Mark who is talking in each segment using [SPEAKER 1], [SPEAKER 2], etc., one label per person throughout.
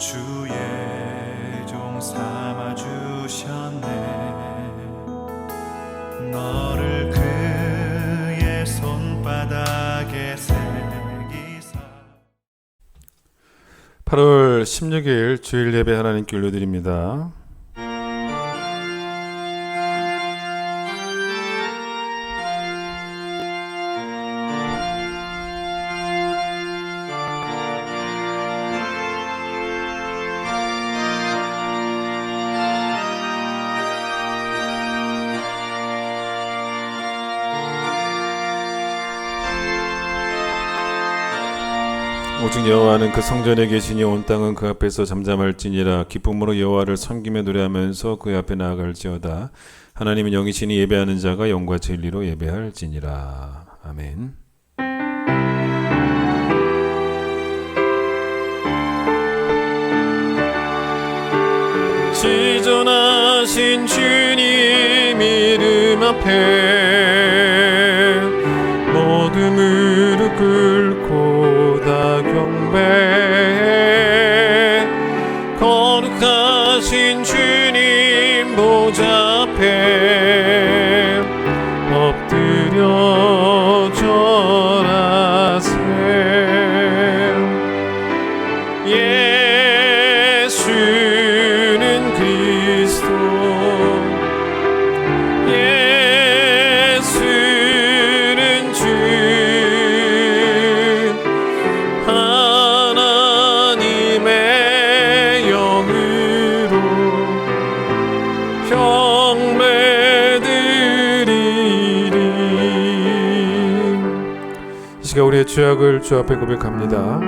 [SPEAKER 1] 주의 종 삼아 주셨네. 너를 그의 손바닥에 새기사.
[SPEAKER 2] 8월 16일 주일 예배 하나님께 올려드립니다. 오직 여호와는 그 성전에 계시니 온 땅은 그 앞에서 잠잠할지니라. 기쁨으로 여호와를 섬기며 노래하면서 그 앞에 나아갈지어다. 하나님은 영이시니 예배하는 자가 영과 진리로 예배할지니라. 아멘. 지존하신 주님 이름 앞에 모두 무릎 꿇고 다 경배해. 거룩하신 주님 보좌 앞에 엎드려 절하세. 예수는 그리스도, 예수는 주, 하나님의 영으로 경배드리리. 이 시간 우리의 죄악을 주 앞에 고백합니다.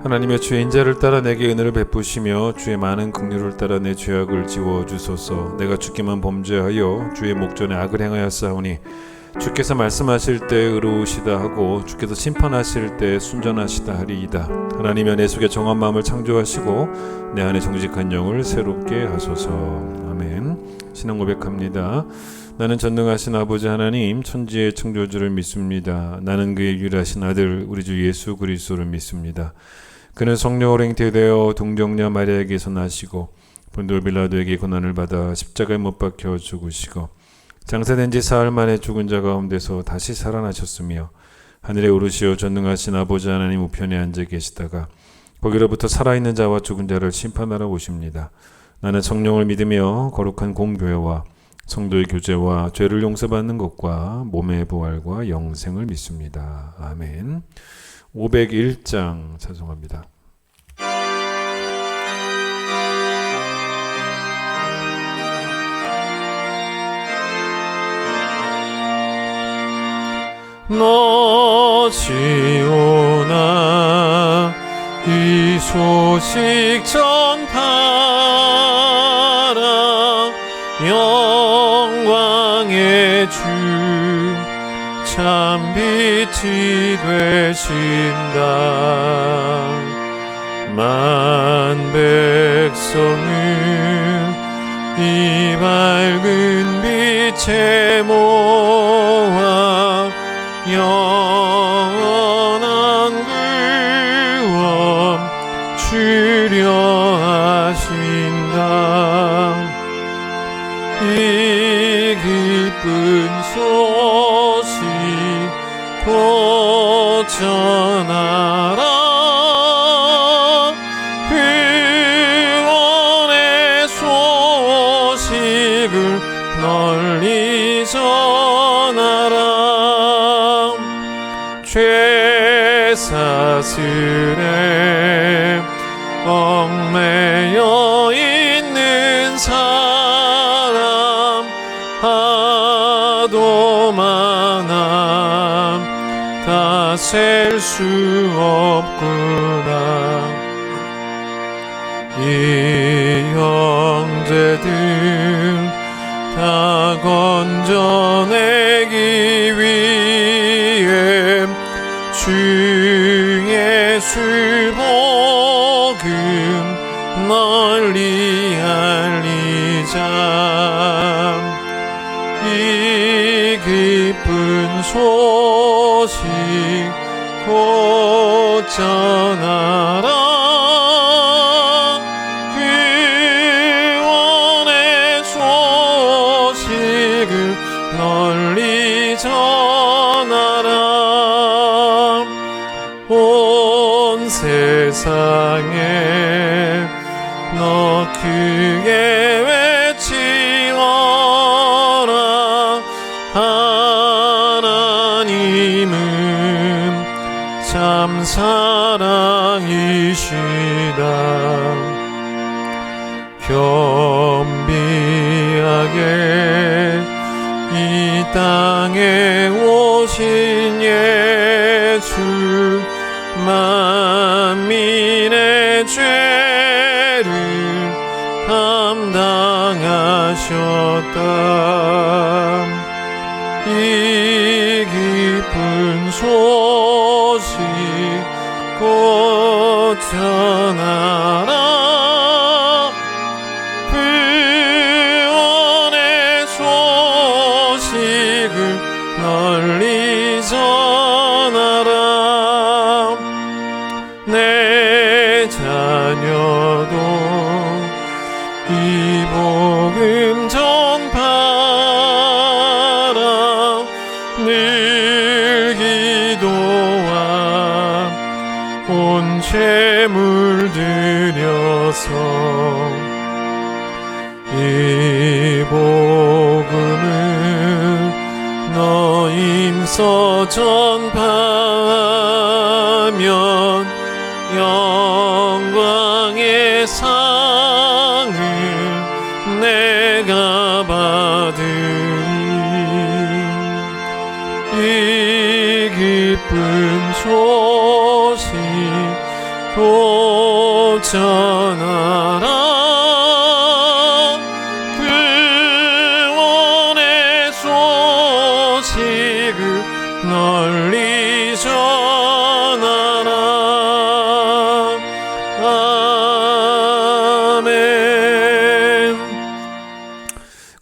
[SPEAKER 2] 하나님의 주의 인자를 따라 내게 은혜를 베푸시며 주의 많은 긍휼을 따라 내 죄악을 지워주소서. 내가 주께만 범죄하여 주의 목전에 악을 행하였사오니 주께서 말씀하실 때 의로우시다 하고 주께서 심판하실 때 순전하시다 하리이다. 하나님이여 내 속에 정한 마음을 창조하시고 내 안에 정직한 영을 새롭게 하소서. 아멘. 신앙 고백합니다. 나는 전능하신 아버지 하나님 천지의 창조주를 믿습니다. 나는 그의 유일하신 아들 우리 주 예수 그리스도를 믿습니다. 그는 성령으로 잉태되어 동정녀 마리아에게서 나시고 본도 빌라도에게 고난을 받아 십자가에 못 박혀 죽으시고 장사된 지 사흘 만에 죽은 자 가운데서 다시 살아나셨으며 하늘에 오르시어 전능하신 아버지 하나님 우편에 앉아 계시다가 거기로부터 살아있는 자와 죽은 자를 심판하러 오십니다. 나는 성령을 믿으며 거룩한 공교회와 성도의 교제와 죄를 용서받는 것과 몸의 부활과 영생을 믿습니다. 아멘. 501장 찬송합니다. 너 지오나 이 소식 전하라. 영광의 주 참 빛이 되신다. 만 백성은 이 밝은 빛에 모아 영원한 구원 주려 하신다. 이 기쁜 소식 곧 전하라. 구원의 소식을 널리 전하라. 죄 사슬에 얽매여 있는 사람 하도 많아 다 셀 수 없구나. 이 형제들 다 건져내기 위해 주 예수 복음 널리 알리자. 이 기쁜 소식 곧 전하라. 구원의 소식을 널리 전하라. 온 세상에 너 크게 외치어라. 하나님은 참 사랑이시다. 겸비하게 이 땅에 오신 예수 만민의 죄를 감당하셨다. 이 기쁜 소식 곧 전하라. 구원의 소식을 널리 전하라. 내 자녀도 이 복음 전파라. 늘 기도와 온 재물 드려서 이 복음을 너 힘써 전파하면 영광의 상을 내가 받으리. 이 기쁜 소식 곧 전하라. 구원의 소식을 널리 전하라. 아멘.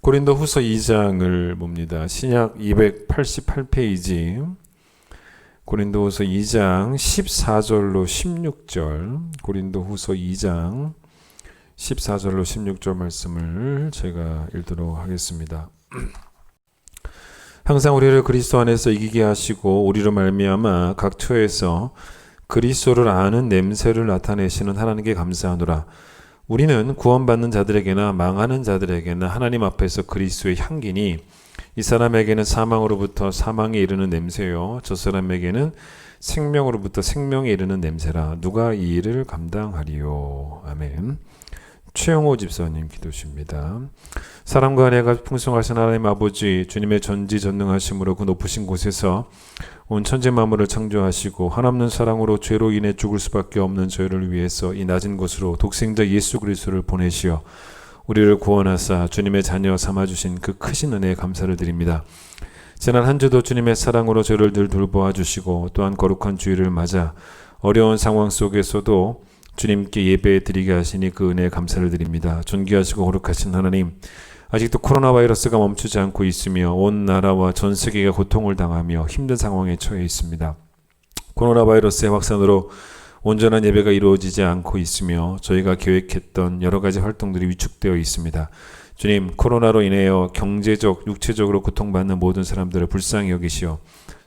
[SPEAKER 2] 고린도후서 2장을 봅니다. 신약 288페이지. 고린도후서 2장 14절로 16절. 고린도후서 2장 14절로 16절 말씀을 제가 읽도록 하겠습니다. 항상 우리를 그리스도 안에서 이기게 하시고 우리로 말미암아 각 처에서 그리스도를 아는 냄새를 나타내시는 하나님께 감사하노라. 우리는 구원받는 자들에게나 망하는 자들에게나 하나님 앞에서 그리스도의 향기니 이 사람에게는 사망으로부터 사망에 이르는 냄새요 저 사람에게는 생명으로부터 생명에 이르는 냄새라. 누가 이 일을 감당하리요. 아멘. 최영호 집사님 기도십니다. 사랑과 은혜가 풍성하신 하나님 아버지, 주님의 전지전능하심으로 그 높으신 곳에서 온 천지 만물을 창조하시고 한없는 사랑으로 죄로 인해 죽을 수밖에 없는 저희를 위해서 이 낮은 곳으로 독생자 예수 그리스도를 보내시어 우리를 구원하사 주님의 자녀 삼아주신 그 크신 은혜에 감사를 드립니다. 지난 한 주도 주님의 사랑으로 저희를 늘 돌보아 주시고 또한 거룩한 주일을 맞아 어려운 상황 속에서도 주님께 예배 드리게 하시니 그 은혜에 감사를 드립니다. 존귀하시고 거룩하신 하나님, 아직도 코로나 바이러스가 멈추지 않고 있으며 온 나라와 전 세계가 고통을 당하며 힘든 상황에 처해 있습니다. 코로나 바이러스의 확산으로 온전한 예배가 이루어지지 않고 있으며 저희가 계획했던 여러 가지 활동들이 위축되어 있습니다. 주님, 코로나로 인하여 경제적, 육체적으로 고통받는 모든 사람들을 불쌍히 여기시어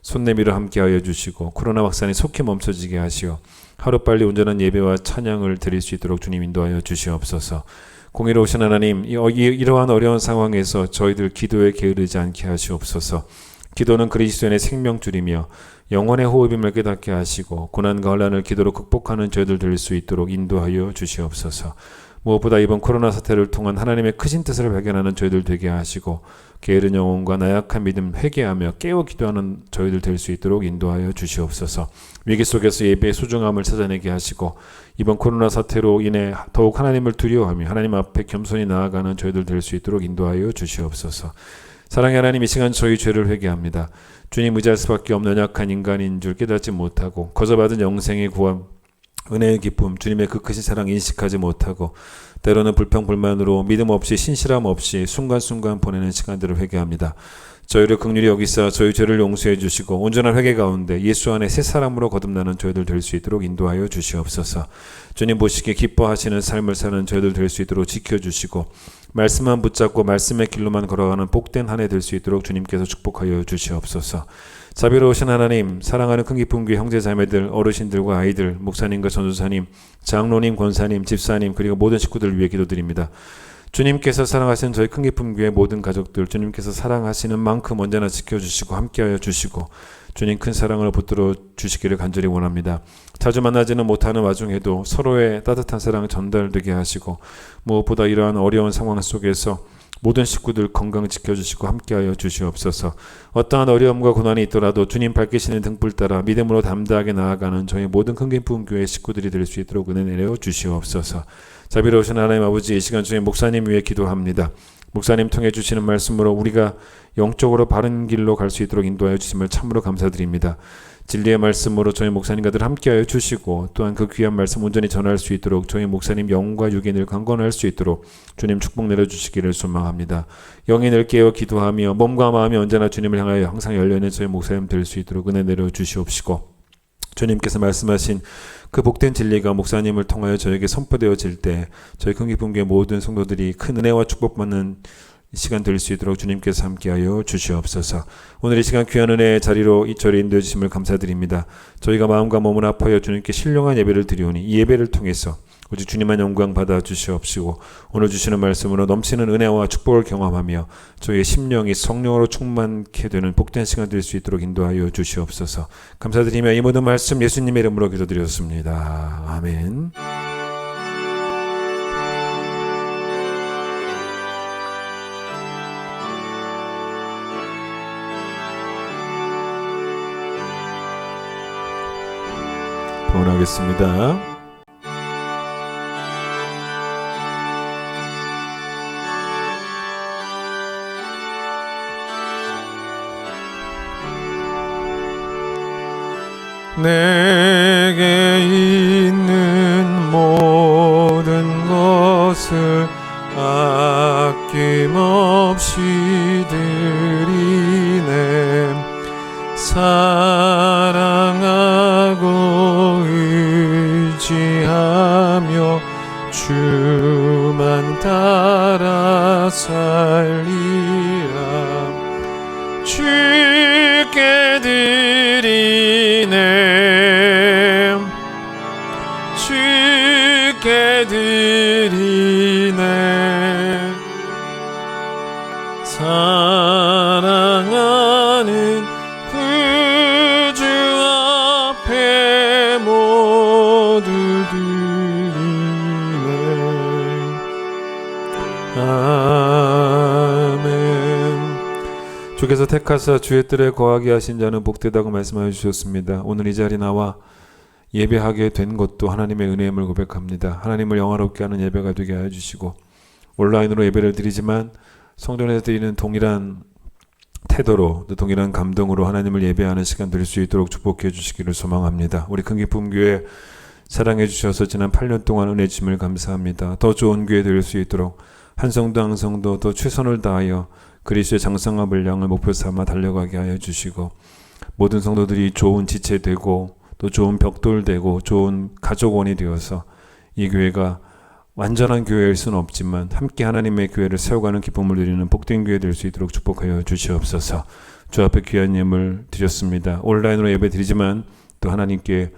[SPEAKER 2] 손 내밀어 함께하여 주시고 코로나 확산이 속히 멈춰지게 하시어 하루빨리 온전한 예배와 찬양을 드릴 수 있도록 주님 인도하여 주시옵소서. 공의로우신 하나님, 이러한 어려운 상황에서 저희들 기도에 게으르지 않게 하시옵소서. 기도는 그리스도인의 생명줄이며 영혼의 호흡임을 깨닫게 하시고 고난과 혼란을 기도로 극복하는 저희들 될 수 있도록 인도하여 주시옵소서. 무엇보다 이번 코로나 사태를 통한 하나님의 크신 뜻을 발견하는 저희들 되게 하시고 게으른 영혼과 나약한 믿음 회개하며 깨어 기도하는 저희들 될 수 있도록 인도하여 주시옵소서. 위기 속에서 예배의 소중함을 찾아내게 하시고 이번 코로나 사태로 인해 더욱 하나님을 두려워하며 하나님 앞에 겸손히 나아가는 저희들 될 수 있도록 인도하여 주시옵소서. 사랑의 하나님, 이 시간 저희 죄를 회개합니다. 주님 의지할 수밖에 없는 연약한 인간인 줄 깨닫지 못하고 거저받은 영생의 구원, 은혜의 기쁨, 주님의 그 크신 사랑 인식하지 못하고 때로는 불평불만으로 믿음 없이 신실함 없이 순간순간 보내는 시간들을 회개합니다. 저희를 긍휼히 여기사 저희 죄를 용서해 주시고 온전한 회개 가운데 예수 안에 새 사람으로 거듭나는 저희들 될 수 있도록 인도하여 주시옵소서. 주님 보시기에 기뻐하시는 삶을 사는 저희들 될 수 있도록 지켜주시고 말씀만 붙잡고 말씀의 길로만 걸어가는 복된 한 해 될 수 있도록 주님께서 축복하여 주시옵소서. 자비로우신 하나님, 사랑하는 큰 기쁨 교회 형제 자매들, 어르신들과 아이들, 목사님과 전도사님, 장로님, 권사님, 집사님, 그리고 모든 식구들을 위해 기도드립니다. 주님께서 사랑하시는 저희 큰 기쁨 교회 모든 가족들, 주님께서 사랑하시는 만큼 언제나 지켜주시고 함께하여 주시고 주님 큰 사랑을 붙들어 주시기를 간절히 원합니다. 자주 만나지는 못하는 와중에도 서로의 따뜻한 사랑 전달되게 하시고 무엇보다 이러한 어려운 상황 속에서 모든 식구들 건강 지켜주시고 함께하여 주시옵소서. 어떠한 어려움과 고난이 있더라도 주님 밝히시는 등불 따라 믿음으로 담대하게 나아가는 저희 모든 큰 기쁨 교회 식구들이 될 수 있도록 은혜 내려 주시옵소서. 자비로우신 하나님 아버지, 이 시간 중에 목사님 위해 기도합니다. 목사님 통해 주시는 말씀으로 우리가 영적으로 바른 길로 갈 수 있도록 인도하여 주심을 참으로 감사드립니다. 진리의 말씀으로 저희 목사님과들 함께하여 주시고 또한 그 귀한 말씀 온전히 전할 수 있도록 저희 목사님 영과 육이 늘 강건할 수 있도록 주님 축복 내려주시기를 소망합니다. 영이 늘 깨어 기도하며 몸과 마음이 언제나 주님을 향하여 항상 열려있는 저희 목사님 될 수 있도록 은혜 내려주시옵시고 주님께서 말씀하신 그 복된 진리가 목사님을 통하여 저에게 선포되어질 때 저희 큰 기쁨 교회 모든 성도들이 큰 은혜와 축복받는 시간 될 수 있도록 주님께서 함께하여 주시옵소서. 오늘 이 시간 귀한 은혜의 자리로 이 절에 인도해 주심을 감사드립니다. 저희가 마음과 몸을 아파하여 주님께 신령한 예배를 드리오니 이 예배를 통해서 오직 주님만 영광 받아 주시옵시고 오늘 주시는 말씀으로 넘치는 은혜와 축복을 경험하며 저희의 심령이 성령으로 충만케 되는 복된 시간 될 수 있도록 인도하여 주시옵소서. 감사드리며 이 모든 말씀 예수님의 이름으로 기도드렸습니다. 아멘. 봉헌하겠습니다. 내게 있는 모든 것을 아낌없이 드리네. 사랑하고 의지하며 주만 따라 살리라. 주께 드리네. 주께 드리네. 사랑하는 구주 앞에 모두 드리네. 아멘. 주께서 택하사 주의 뜰에 거하게 하신 자는 복되다고 말씀하여 주셨습니다. 오늘 이 자리 나와 예배하게 된 것도 하나님의 은혜임을 고백합니다. 하나님을 영화롭게 하는 예배가 되게 하여 주시고 온라인으로 예배를 드리지만 성전에서 드리는 동일한 태도로 또 동일한 감동으로 하나님을 예배하는 시간 될 수 있도록 축복해 주시기를 소망합니다. 우리 큰 기쁨 교회 사랑해 주셔서 지난 8년 동안 은혜 주심을 감사합니다. 더 좋은 교회 될 수 있도록 한 성도 한 성도 더 최선을 다하여 그리스도의 장성과 분량을 목표 삼아 달려가게 하여 주시고 모든 성도들이 좋은 지체 되고 또 좋은 벽돌 되고 좋은 가족원이 되어서 이 교회가 완전한 교회일 수는 없지만 함께 하나님의 교회를 세워가는 기쁨을 누리는 복된 교회 될 수 있도록 축복하여 주시옵소서. 주 앞에 귀한 예물 드렸습니다. 온라인으로 예배 드리지만 또 하나님께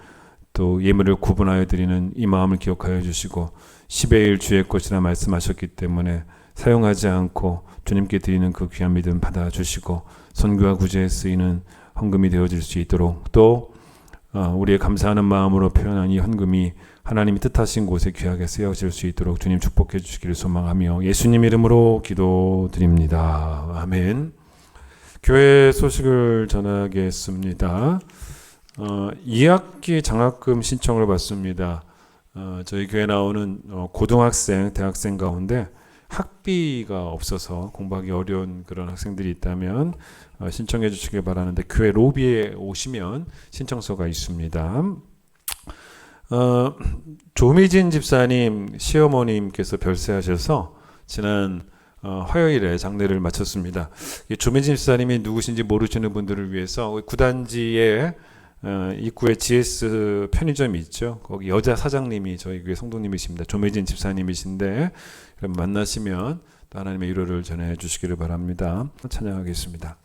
[SPEAKER 2] 또 예물을 구분하여 드리는 이 마음을 기억하여 주시고 10의 1 주의 것이라 말씀하셨기 때문에 사용하지 않고 주님께 드리는 그 귀한 믿음 받아주시고 선교와 구제에 쓰이는 헌금이 되어질 수 있도록 또 우리의 감사하는 마음으로 표현한 이 헌금이 하나님이 뜻하신 곳에 귀하게 쓰여질 수 있도록 주님 축복해 주시기를 소망하며 예수님 이름으로 기도드립니다. 아멘. 교회 소식을 전하겠습니다. 2학기 장학금 신청을 받습니다. 저희 교회 나오는 고등학생, 대학생 가운데 학비가 없어서 공부하기 어려운 그런 학생들이 있다면 신청해 주시길 바라는데 교회 로비에 오시면 신청서가 있습니다. 조미진 집사님 시어머님께서 별세하셔서 지난 화요일에 장례를 마쳤습니다. 조미진 집사님이 누구신지 모르시는 분들을 위해서 구단지에 입구에 GS 편의점이 있죠. 거기 여자 사장님이 저희 교회 성도님이십니다. 조미진 집사님이신데 만나시면 또 하나님의 위로를 전해 주시기를 바랍니다. 찬양하겠습니다.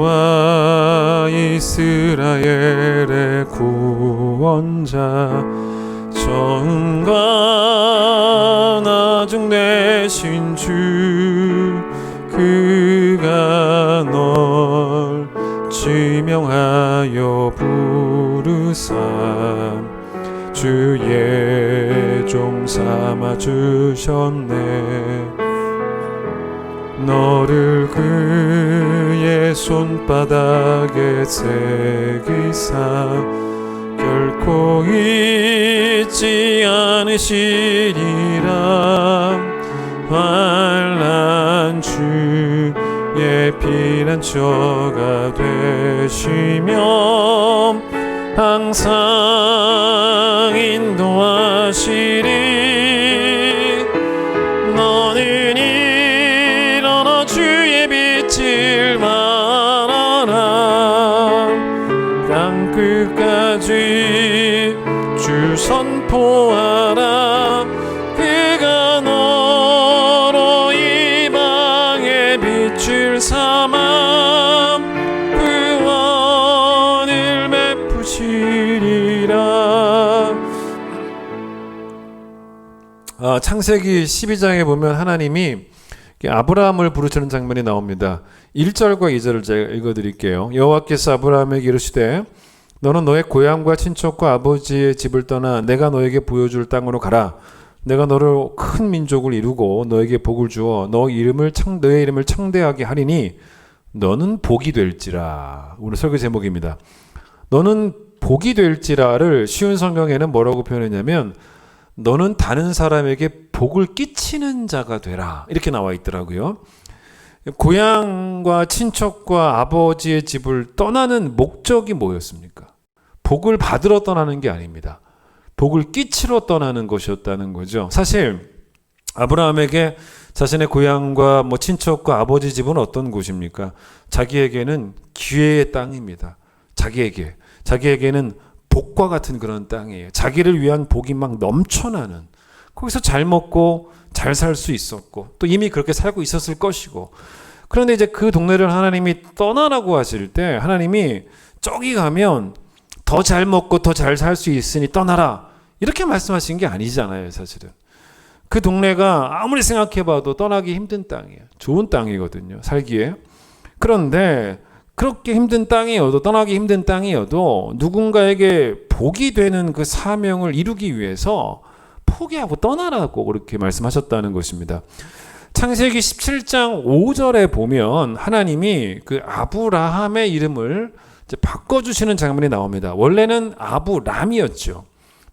[SPEAKER 2] 여호와 이스라엘의 구원자 정과 나중 되신 주 그가 널 지명하여 부르사 주의 종 삼아 주셨네. 너를 그의 손바닥에 새기사 결코 잊지 않으시리라. 환난 주의 피난처가 되시며 항상 인도하시리. 너는 일어나 주의 빛을 말하라. 땅끝까지 주 선포하라. 그가 너로 이방의 빛을 삼아 구원을 베푸시리라. 창세기 12장에 보면 하나님이 아브라함을 부르시는 장면이 나옵니다. 1절과 2절을 제가 읽어드릴게요. 여호와께서 아브라함에게 이르시되 너는 너의 고향과 친척과 아버지의 집을 떠나 내가 너에게 보여줄 땅으로 가라. 내가 너를 큰 민족을 이루고 너에게 복을 주어 너의 이름을 창대하게 하리니 너는 복이 될지라. 오늘 설교 제목입니다. 너는 복이 될지라를 쉬운 성경에는 뭐라고 표현했냐면 너는 다른 사람에게 복을 끼치는 자가 되라. 이렇게 나와 있더라고요. 고향과 친척과 아버지의 집을 떠나는 목적이 뭐였습니까? 복을 받으러 떠나는 게 아닙니다. 복을 끼치러 떠나는 것이었다는 거죠. 사실 아브라함에게 자신의 고향과 친척과 아버지 집은 어떤 곳입니까? 자기에게는 기회의 땅입니다. 자기에게는 복과 같은 그런 땅이에요. 자기를 위한 복이 막 넘쳐나는, 거기서 잘 먹고 잘 살 수 있었고 또 이미 그렇게 살고 있었을 것이고, 그런데 이제 그 동네를 하나님이 떠나라고 하실 때 하나님이 저기 가면 더 잘 먹고 더 잘 살 수 있으니 떠나라 이렇게 말씀하신 게 아니잖아요. 사실은 그 동네가 아무리 생각해봐도 떠나기 힘든 땅이에요. 좋은 땅이거든요, 살기에. 그런데 그렇게 힘든 땅이어도, 떠나기 힘든 땅이어도 누군가에게 복이 되는 그 사명을 이루기 위해서 포기하고 떠나라고 그렇게 말씀하셨다는 것입니다. 창세기 17장 5절에 보면 하나님이 그 아브라함의 이름을 이제 바꿔주시는 장면이 나옵니다. 원래는 아브람이었죠.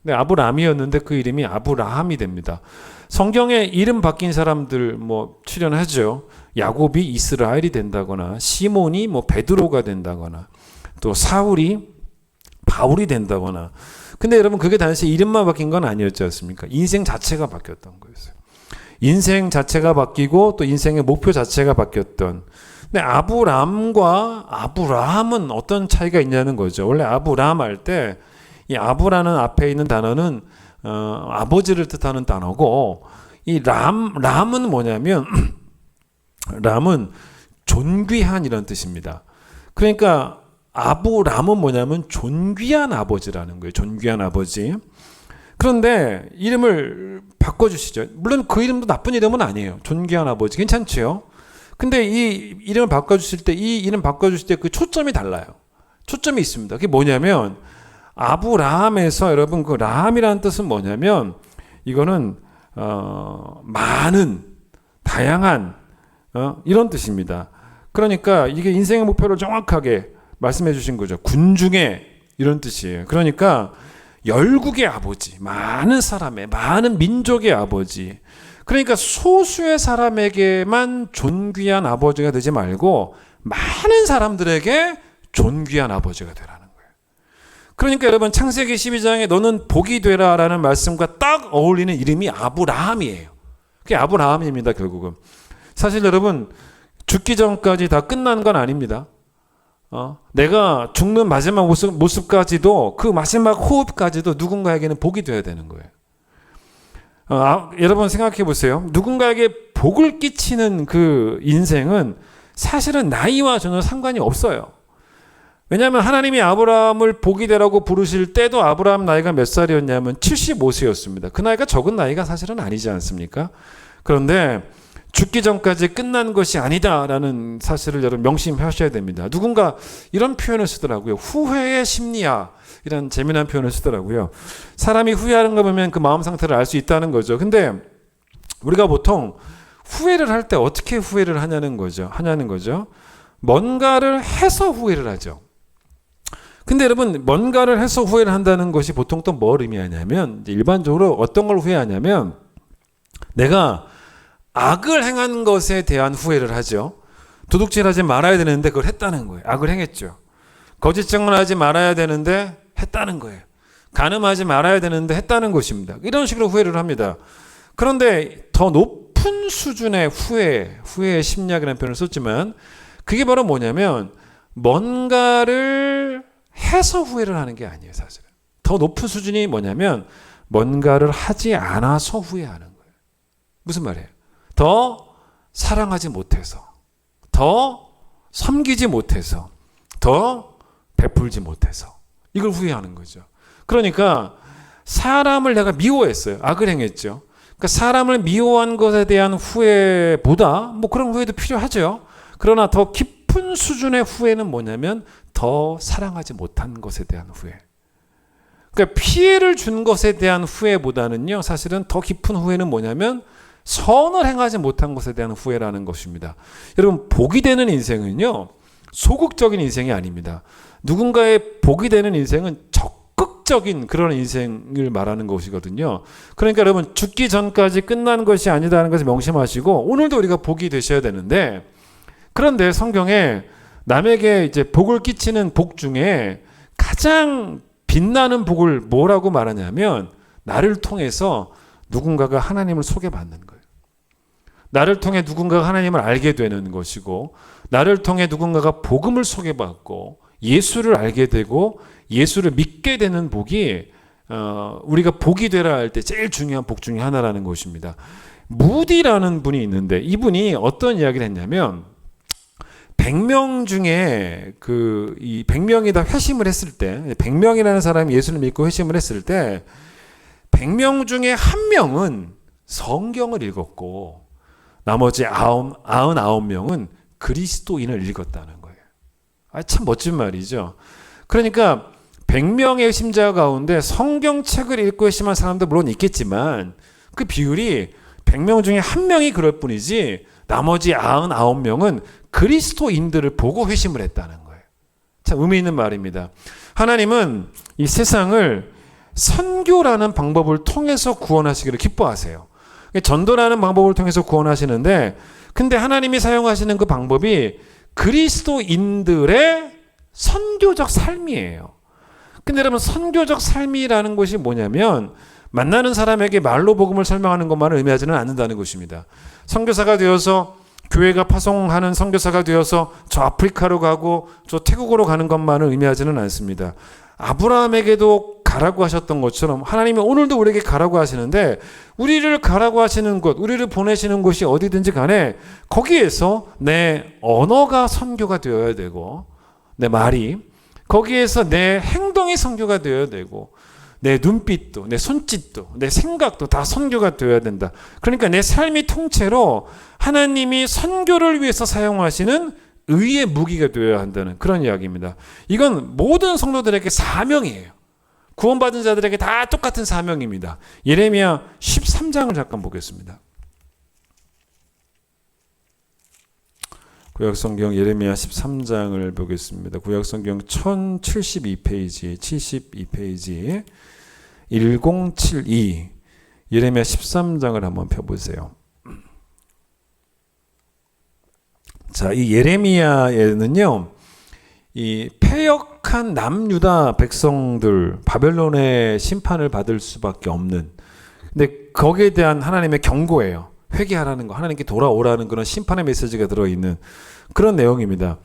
[SPEAKER 2] 근데 아브람이었는데 그 이름이 아브라함이 됩니다. 성경에 이름 바뀐 사람들 출연하죠. 야곱이 이스라엘이 된다거나, 시몬이 베드로가 된다거나, 또 사울이 바울이 된다거나. 근데 여러분, 그게 단지 이름만 바뀐 건 아니었지 않습니까? 인생 자체가 바뀌었던 거였어요. 인생 자체가 바뀌고 또 인생의 목표 자체가 바뀌었던. 근데 아브람과 아브라함은 어떤 차이가 있냐는 거죠. 원래 아브람 할 때 이 아부라는 앞에 있는 단어는 아버지를 뜻하는 단어고, 이 람은 뭐냐면 람은 존귀한 이런 뜻입니다. 그러니까 아부람은 뭐냐면 존귀한 아버지라는 거예요. 존귀한 아버지. 그런데 이름을 바꿔주시죠. 물론 그 이름도 나쁜 이름은 아니에요. 존귀한 아버지 괜찮죠. 근데 이 이름을 바꿔주실 때, 이 이름 바꿔주실 때 그 초점이 달라요. 초점이 있습니다. 그게 뭐냐면 아부라함에서, 여러분 그 라함이라는 뜻은 뭐냐면 이거는 많은, 다양한 이런 뜻입니다. 그러니까 이게 인생의 목표를 정확하게 말씀해 주신 거죠. 군중의 이런 뜻이에요. 그러니까 열국의 아버지, 많은 사람의, 많은 민족의 아버지. 그러니까 소수의 사람에게만 존귀한 아버지가 되지 말고 많은 사람들에게 존귀한 아버지가 되라는 거예요. 그러니까 여러분 창세기 12장에 너는 복이 되라라는 말씀과 딱 어울리는 이름이 아브라함이에요. 그게 아브라함입니다. 결국은 사실 여러분 죽기 전까지 다 끝난 건 아닙니다. 내가 죽는 마지막 모습까지도, 그 마지막 호흡까지도 누군가에게는 복이 되어야 되는 거예요. 여러분 생각해 보세요. 누군가에게 복을 끼치는 그 인생은 사실은 나이와 전혀 상관이 없어요. 왜냐하면 하나님이 아브라함을 복이 되라고 부르실 때도 아브라함 나이가 몇 살이었냐면 75세였습니다. 그 나이가 적은 나이가 사실은 아니지 않습니까? 그런데 죽기 전까지 끝난 것이 아니다라는 사실을 여러분 명심하셔야 됩니다. 누군가 이런 표현을 쓰더라고요. 후회의 심리학, 이런 재미난 표현을 쓰더라고요. 사람이 후회하는 거 보면 그 마음 상태를 알 수 있다는 거죠. 근데 우리가 보통 후회를 할 때 어떻게 후회를 하냐는 거죠. 뭔가를 해서 후회를 하죠. 근데 여러분 뭔가를 해서 후회를 한다는 것이 보통 또 뭘 의미하냐면, 일반적으로 어떤 걸 후회하냐면 내가 악을 행한 것에 대한 후회를 하죠. 도둑질하지 말아야 되는데 그걸 했다는 거예요. 악을 행했죠. 거짓 증언하지 말아야 되는데 했다는 거예요. 간음하지 말아야 되는데 했다는 것입니다. 이런 식으로 후회를 합니다. 그런데 더 높은 수준의 후회의 심리학이라는 표현을 썼지만 그게 바로 뭐냐면 뭔가를 해서 후회를 하는 게 아니에요. 사실은 더 높은 수준이 뭐냐면 뭔가를 하지 않아서 후회하는 거예요. 무슨 말이에요? 더 사랑하지 못해서, 더 섬기지 못해서, 더 베풀지 못해서, 이걸 후회하는 거죠. 그러니까 사람을 내가 미워했어요. 악을 행했죠. 그러니까 사람을 미워한 것에 대한 후회보다 뭐 그런 후회도 필요하죠. 그러나 더 깊은 수준의 후회는 뭐냐면 더 사랑하지 못한 것에 대한 후회. 그러니까 피해를 준 것에 대한 후회보다는요, 사실은 더 깊은 후회는 뭐냐면 선을 행하지 못한 것에 대한 후회라는 것입니다. 여러분 복이 되는 인생은요, 소극적인 인생이 아닙니다. 누군가의 복이 되는 인생은 적극적인 그런 인생을 말하는 것이거든요. 그러니까 여러분 죽기 전까지 끝난 것이 아니다라는 것을 명심하시고 오늘도 우리가 복이 되셔야 되는데, 그런데 성경에 남에게 이제 복을 끼치는 복 중에 가장 빛나는 복을 뭐라고 말하냐면 나를 통해서 누군가가 하나님을 소개받는 거예요. 나를 통해 누군가가 하나님을 알게 되는 것이고, 나를 통해 누군가가 복음을 소개받고 예수를 알게 되고 예수를 믿게 되는 복이 우리가 복이 되라 할 때 제일 중요한 복 중에 하나라는 것입니다. 무디라는 분이 있는데 이분이 어떤 이야기를 했냐면 100명 중에 이 100명이 다 회심을 했을 때, 100명이라는 사람이 예수를 믿고 회심을 했을 때 100명 중에 1명은 성경을 읽었고 나머지 99명은 그리스도인을 읽었다는 거예요. 참 멋진 말이죠. 그러니까 100명의 심자 가운데 성경책을 읽고 회심한 사람도 물론 있겠지만 그 비율이 100명 중에 1명이 그럴 뿐이지 나머지 99명은 그리스도인들을 보고 회심을 했다는 거예요. 참 의미 있는 말입니다. 하나님은 이 세상을 선교라는 방법을 통해서 구원하시기를 기뻐하세요. 전도라는 방법을 통해서 구원하시는데, 근데 하나님이 사용하시는 그 방법이 그리스도인들의 선교적 삶이에요. 근데 여러분 선교적 삶이라는 것이 뭐냐면 만나는 사람에게 말로 복음을 설명하는 것만을 의미하지는 않는다는 것입니다. 선교사가 되어서 교회가 파송하는 선교사가 되어서 저 아프리카로 가고 저 태국으로 가는 것만을 의미하지는 않습니다. 아브라함에게도 가라고 하셨던 것처럼 하나님이 오늘도 우리에게 가라고 하시는데, 우리를 가라고 하시는 곳, 우리를 보내시는 곳이 어디든지 간에 거기에서 내 언어가 선교가 되어야 되고, 내 말이, 거기에서 내 행동이 선교가 되어야 되고, 내 눈빛도, 내 손짓도, 내 생각도 다 선교가 되어야 된다. 그러니까 내 삶이 통째로 하나님이 선교를 위해서 사용하시는 의의 무기가 되어야 한다는 그런 이야기입니다. 이건 모든 성도들에게 사명이에요. 구원받은 자들에게 다 똑같은 사명입니다. 예레미야 13장을 잠깐 보겠습니다. 구약성경 예레미야 13장을 보겠습니다. 구약성경 1072페이지, 72페이지 1072 예레미야 13장을 한번 펴보세요. 자, 이 예레미야에는요, 이 패역한 남유다 백성들, 바벨론의 심판을 받을 수밖에 없는, 근데 거기에 대한 하나님의 경고예요. 회개하라는 거, 하나님께 돌아오라는 그런 심판의 메시지가 들어있는 그런 내용입니다.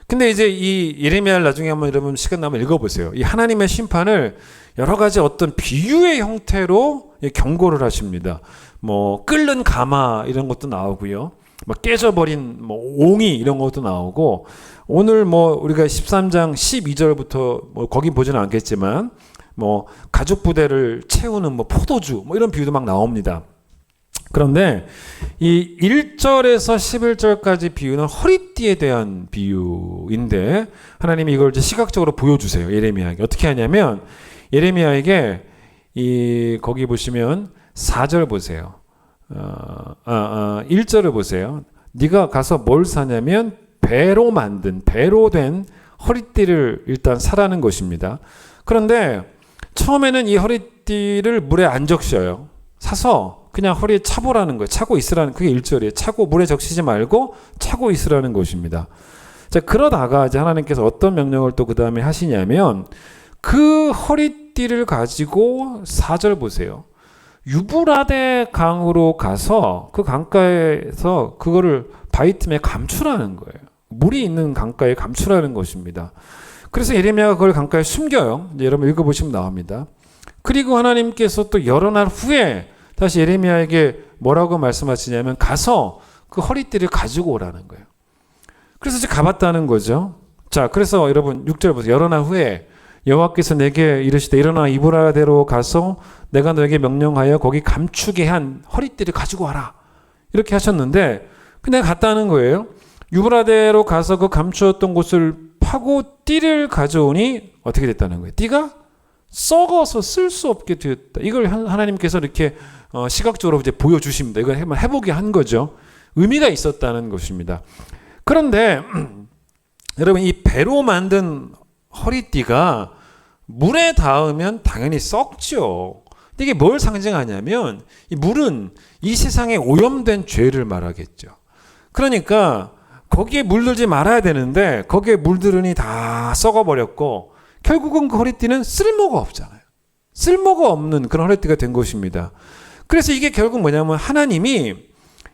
[SPEAKER 2] 근데 이제 이 예레미야를 나중에 한번 여러분 시간 나면 읽어보세요. 이 하나님의 심판을 여러 가지 어떤 비유의 형태로 경고를 하십니다. 뭐 끓는 가마 이런 것도 나오고요. 막 깨져버린 뭐 옹이 이런 것도 나오고, 오늘 뭐 우리가 13장 12절부터 뭐 거기 보지는 않겠지만 뭐 가죽 부대를 채우는 뭐 포도주 뭐 이런 비유도 막 나옵니다. 그런데 이 1절에서 11절까지 비유는 허리띠에 대한 비유인데, 하나님이 이걸 이제 시각적으로 보여주세요. 예레미야에게 어떻게 하냐면, 예레미야에게 이 거기 보시면 4절 보세요. 1절을 보세요. 네가 가서 뭘 사냐면 배로 만든, 배로 된 허리띠를 일단 사라는 것입니다. 그런데 처음에는 이 허리띠를 물에 안 적셔요. 사서 그냥 허리에 차보라는 거예요. 차고 있으라는, 그게 1절이에요. 차고 물에 적시지 말고 차고 있으라는 것입니다. 자, 그러다가 이제 하나님께서 어떤 명령을 또 그 다음에 하시냐면, 그 허리띠를 가지고 4절 보세요. 유브라데 강으로 가서 그 강가에서 그거를 바위 틈에 감추라는 거예요. 물이 있는 강가에 감추라는 것입니다. 그래서 예레미야가 그걸 강가에 숨겨요. 이제 여러분 읽어보시면 나옵니다. 그리고 하나님께서 또 여러 날 후에 다시 예레미야에게 뭐라고 말씀하시냐면, 가서 그 허리띠를 가지고 오라는 거예요. 그래서 이제 가봤다는 거죠. 자, 그래서 여러분 6절 보세요. 여러 날 후에 여호와께서 내게 이르시되, 일어나 이브라데로 가서 내가 너에게 명령하여 거기 감추게 한 허리띠를 가지고 와라. 이렇게 하셨는데, 그냥 갔다는 거예요. 유브라데로 가서 그 감추었던 곳을 파고 띠를 가져오니 어떻게 됐다는 거예요? 띠가 썩어서 쓸 수 없게 되었다. 이걸 하나님께서 이렇게 시각적으로 이제 보여주십니다. 이걸 해보게 한 거죠. 의미가 있었다는 것입니다. 그런데 여러분, 이 배로 만든 허리띠가 물에 닿으면 당연히 썩죠. 근데 이게 뭘 상징하냐면, 이 물은 이 세상에 오염된 죄를 말하겠죠. 그러니까 거기에 물들지 말아야 되는데 거기에 물들으니 다 썩어버렸고, 결국은 그 허리띠는 쓸모가 없잖아요. 쓸모가 없는 그런 허리띠가 된 것입니다. 그래서 이게 결국 뭐냐면, 하나님이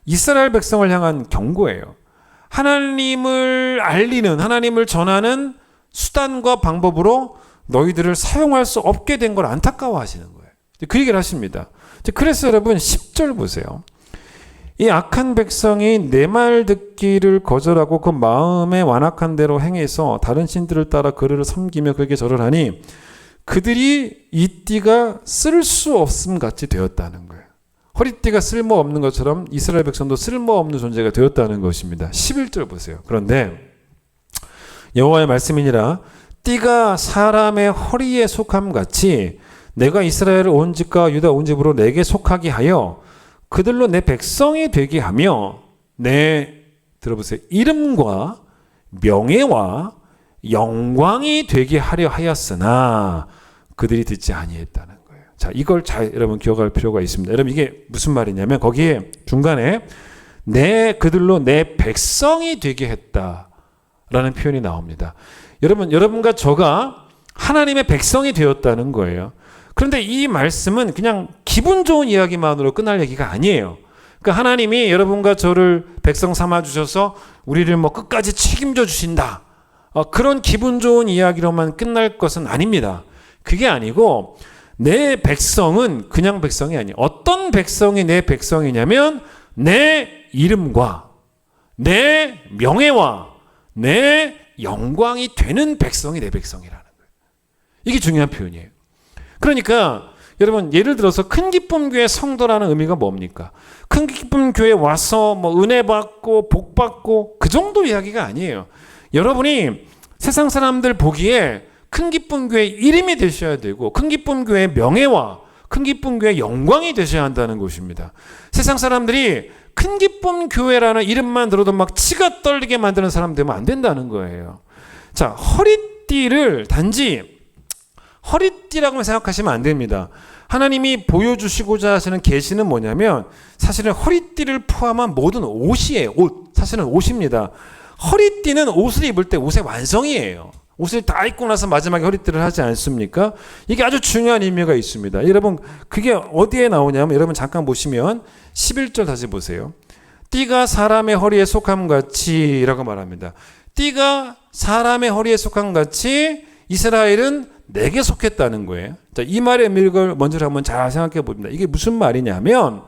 [SPEAKER 2] 이스라엘 백성을 향한 경고예요. 하나님을 알리는, 하나님을 전하는 수단과 방법으로 너희들을 사용할 수 없게 된 걸 안타까워하시는 거예요. 그 얘기를 하십니다. 그래서 여러분 10절 보세요. 이 악한 백성이 내 말 듣기를 거절하고 그 마음에 완악한 대로 행해서 다른 신들을 따라 그를 섬기며 그에게 절을 하니 그들이 이 띠가 쓸 수 없음 같이 되었다는 거예요. 허리띠가 쓸모없는 것처럼 이스라엘 백성도 쓸모없는 존재가 되었다는 것입니다. 11절 보세요. 그런데 여호와의 말씀이니라, 띠가 사람의 허리에 속함 같이 내가 이스라엘을 온 집과 유다 온 집으로 내게 속하게 하여 그들로 내 백성이 되게 하며 내, 들어보세요, 이름과 명예와 영광이 되게 하려 하였으나 그들이 듣지 아니했다는 거예요. 자, 이걸 잘 여러분 기억할 필요가 있습니다. 여러분, 이게 무슨 말이냐면, 거기에 중간에 그들로 내 백성이 되게 했다라는 표현이 나옵니다. 여러분과 저가 하나님의 백성이 되었다는 거예요. 그런데 이 말씀은 그냥 기분 좋은 이야기만으로 끝날 얘기가 아니에요. 그러니까 하나님이 여러분과 저를 백성 삼아 주셔서 우리를 뭐 끝까지 책임져 주신다, 그런 기분 좋은 이야기로만 끝날 것은 아닙니다. 그게 아니고 내 백성은 그냥 백성이 아니에요. 어떤 백성이 내 백성이냐면 내 이름과 내 명예와 내 영광이 되는 백성이 내 백성이라는 거예요. 이게 중요한 표현이에요. 그러니까 여러분 예를 들어서 큰 기쁨 교회 성도라는 의미가 뭡니까? 큰 기쁨 교회 와서 뭐 은혜 받고 복 받고 그 정도 이야기가 아니에요. 여러분이 세상 사람들 보기에 큰 기쁨 교회 이름이 되셔야 되고 큰 기쁨 교회의 명예와 큰 기쁨 교회의 영광이 되셔야 한다는 것입니다. 세상 사람들이 큰 기쁨 교회라는 이름만 들어도 막 치가 떨리게 만드는 사람 되면 안 된다는 거예요. 자, 허리띠를 단지 허리띠라고만 생각하시면 안 됩니다. 하나님이 보여주시고자 하시는 계시는 뭐냐면 사실은 허리띠를 포함한 모든 옷이에요. 옷. 사실은 옷입니다. 허리띠는 옷을 입을 때 옷의 완성이에요. 옷을 다 입고 나서 마지막에 허리띠를 하지 않습니까? 이게 아주 중요한 의미가 있습니다. 여러분 그게 어디에 나오냐면 여러분 잠깐 보시면 11절 다시 보세요. 띠가 사람의 허리에 속함 같이 라고 말합니다. 띠가 사람의 허리에 속함 같이 이스라엘은 내게 속했다는 거예요. 자, 이 말의 의미를 먼저 한번 잘 생각해 봅니다. 이게 무슨 말이냐면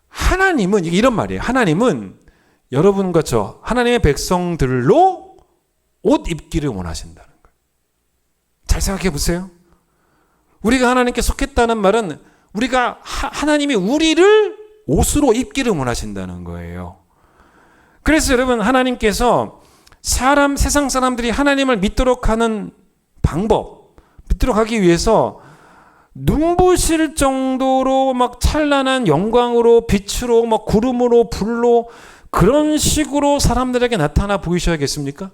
[SPEAKER 2] 하나님은 이런 말이에요. 하나님은 여러분과 저 하나님의 백성들로 옷 입기를 원하신다는 거예요. 잘 생각해 보세요. 우리가 하나님께 속했다는 말은 우리가 하나님이 우리를 옷으로 입기를 원하신다는 거예요. 그래서 여러분 하나님께서 세상 사람들이 하나님을 믿도록 하는 방법, 믿도록 하기 위해서 눈부실 정도로 막 찬란한 영광으로 빛으로 막 구름으로 불로 그런 식으로 사람들에게 나타나 보이셔야겠습니까?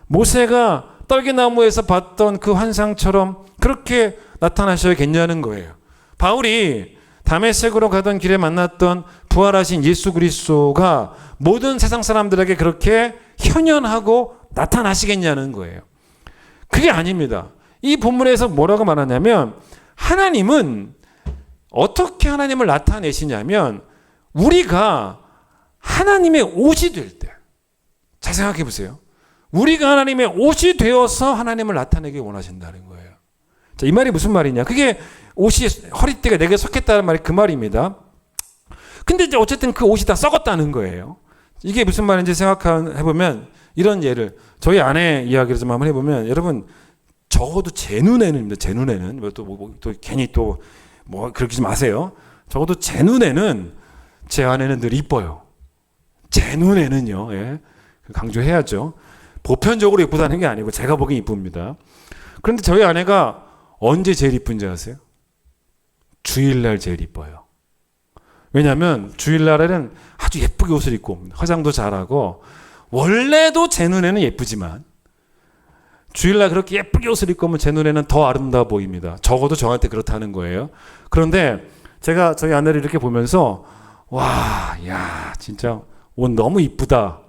[SPEAKER 2] 모세가 떨기나무에서 봤던 그 환상처럼 그렇게 나타나셔야겠냐는 거예요. 바울이 다메섹으로 가던 길에 만났던 부활하신 예수 그리스도가 모든 세상 사람들에게 그렇게 현현하고 나타나시겠냐는 거예요. 그게 아닙니다. 이 본문에서 뭐라고 말하냐면 하나님은 어떻게 하나님을 나타내시냐면 우리가 하나님의 옷이 될 때, 잘 생각해 보세요. 우리가 하나님의 옷이 되어서 하나님을 나타내기 원하신다는 거예요. 자, 이 말이 무슨 말이냐? 그게 옷이 허리띠가 내게 속했다는 말이 그 말입니다. 근데 이제 어쨌든 그 옷이 다 썩었다는 거예요. 이게 무슨 말인지 생각해보면 이런 예를 저희 아내 이야기를 좀 한번 해보면 여러분 적어도 제 눈에는 또 괜히 또 뭐 그렇게 좀 마세요. 적어도 제 눈에는 제 아내는 늘 이뻐요. 제 눈에는요. 예. 강조해야죠. 보편적으로 이쁘다는 게 아니고 제가 보기엔 이쁩니다. 그런데 저희 아내가 언제 제일 이쁜지 아세요? 주일날 제일 이뻐요. 왜냐하면 주일날에는 아주 예쁘게 옷을 입고 화장도 잘하고 원래도 제 눈에는 예쁘지만 주일날 그렇게 예쁘게 옷을 입고 오면 제 눈에는 더 아름다워 보입니다. 적어도 저한테 그렇다는 거예요. 그런데 제가 저희 아내를 이렇게 보면서 와, 야, 진짜 옷 너무 이쁘다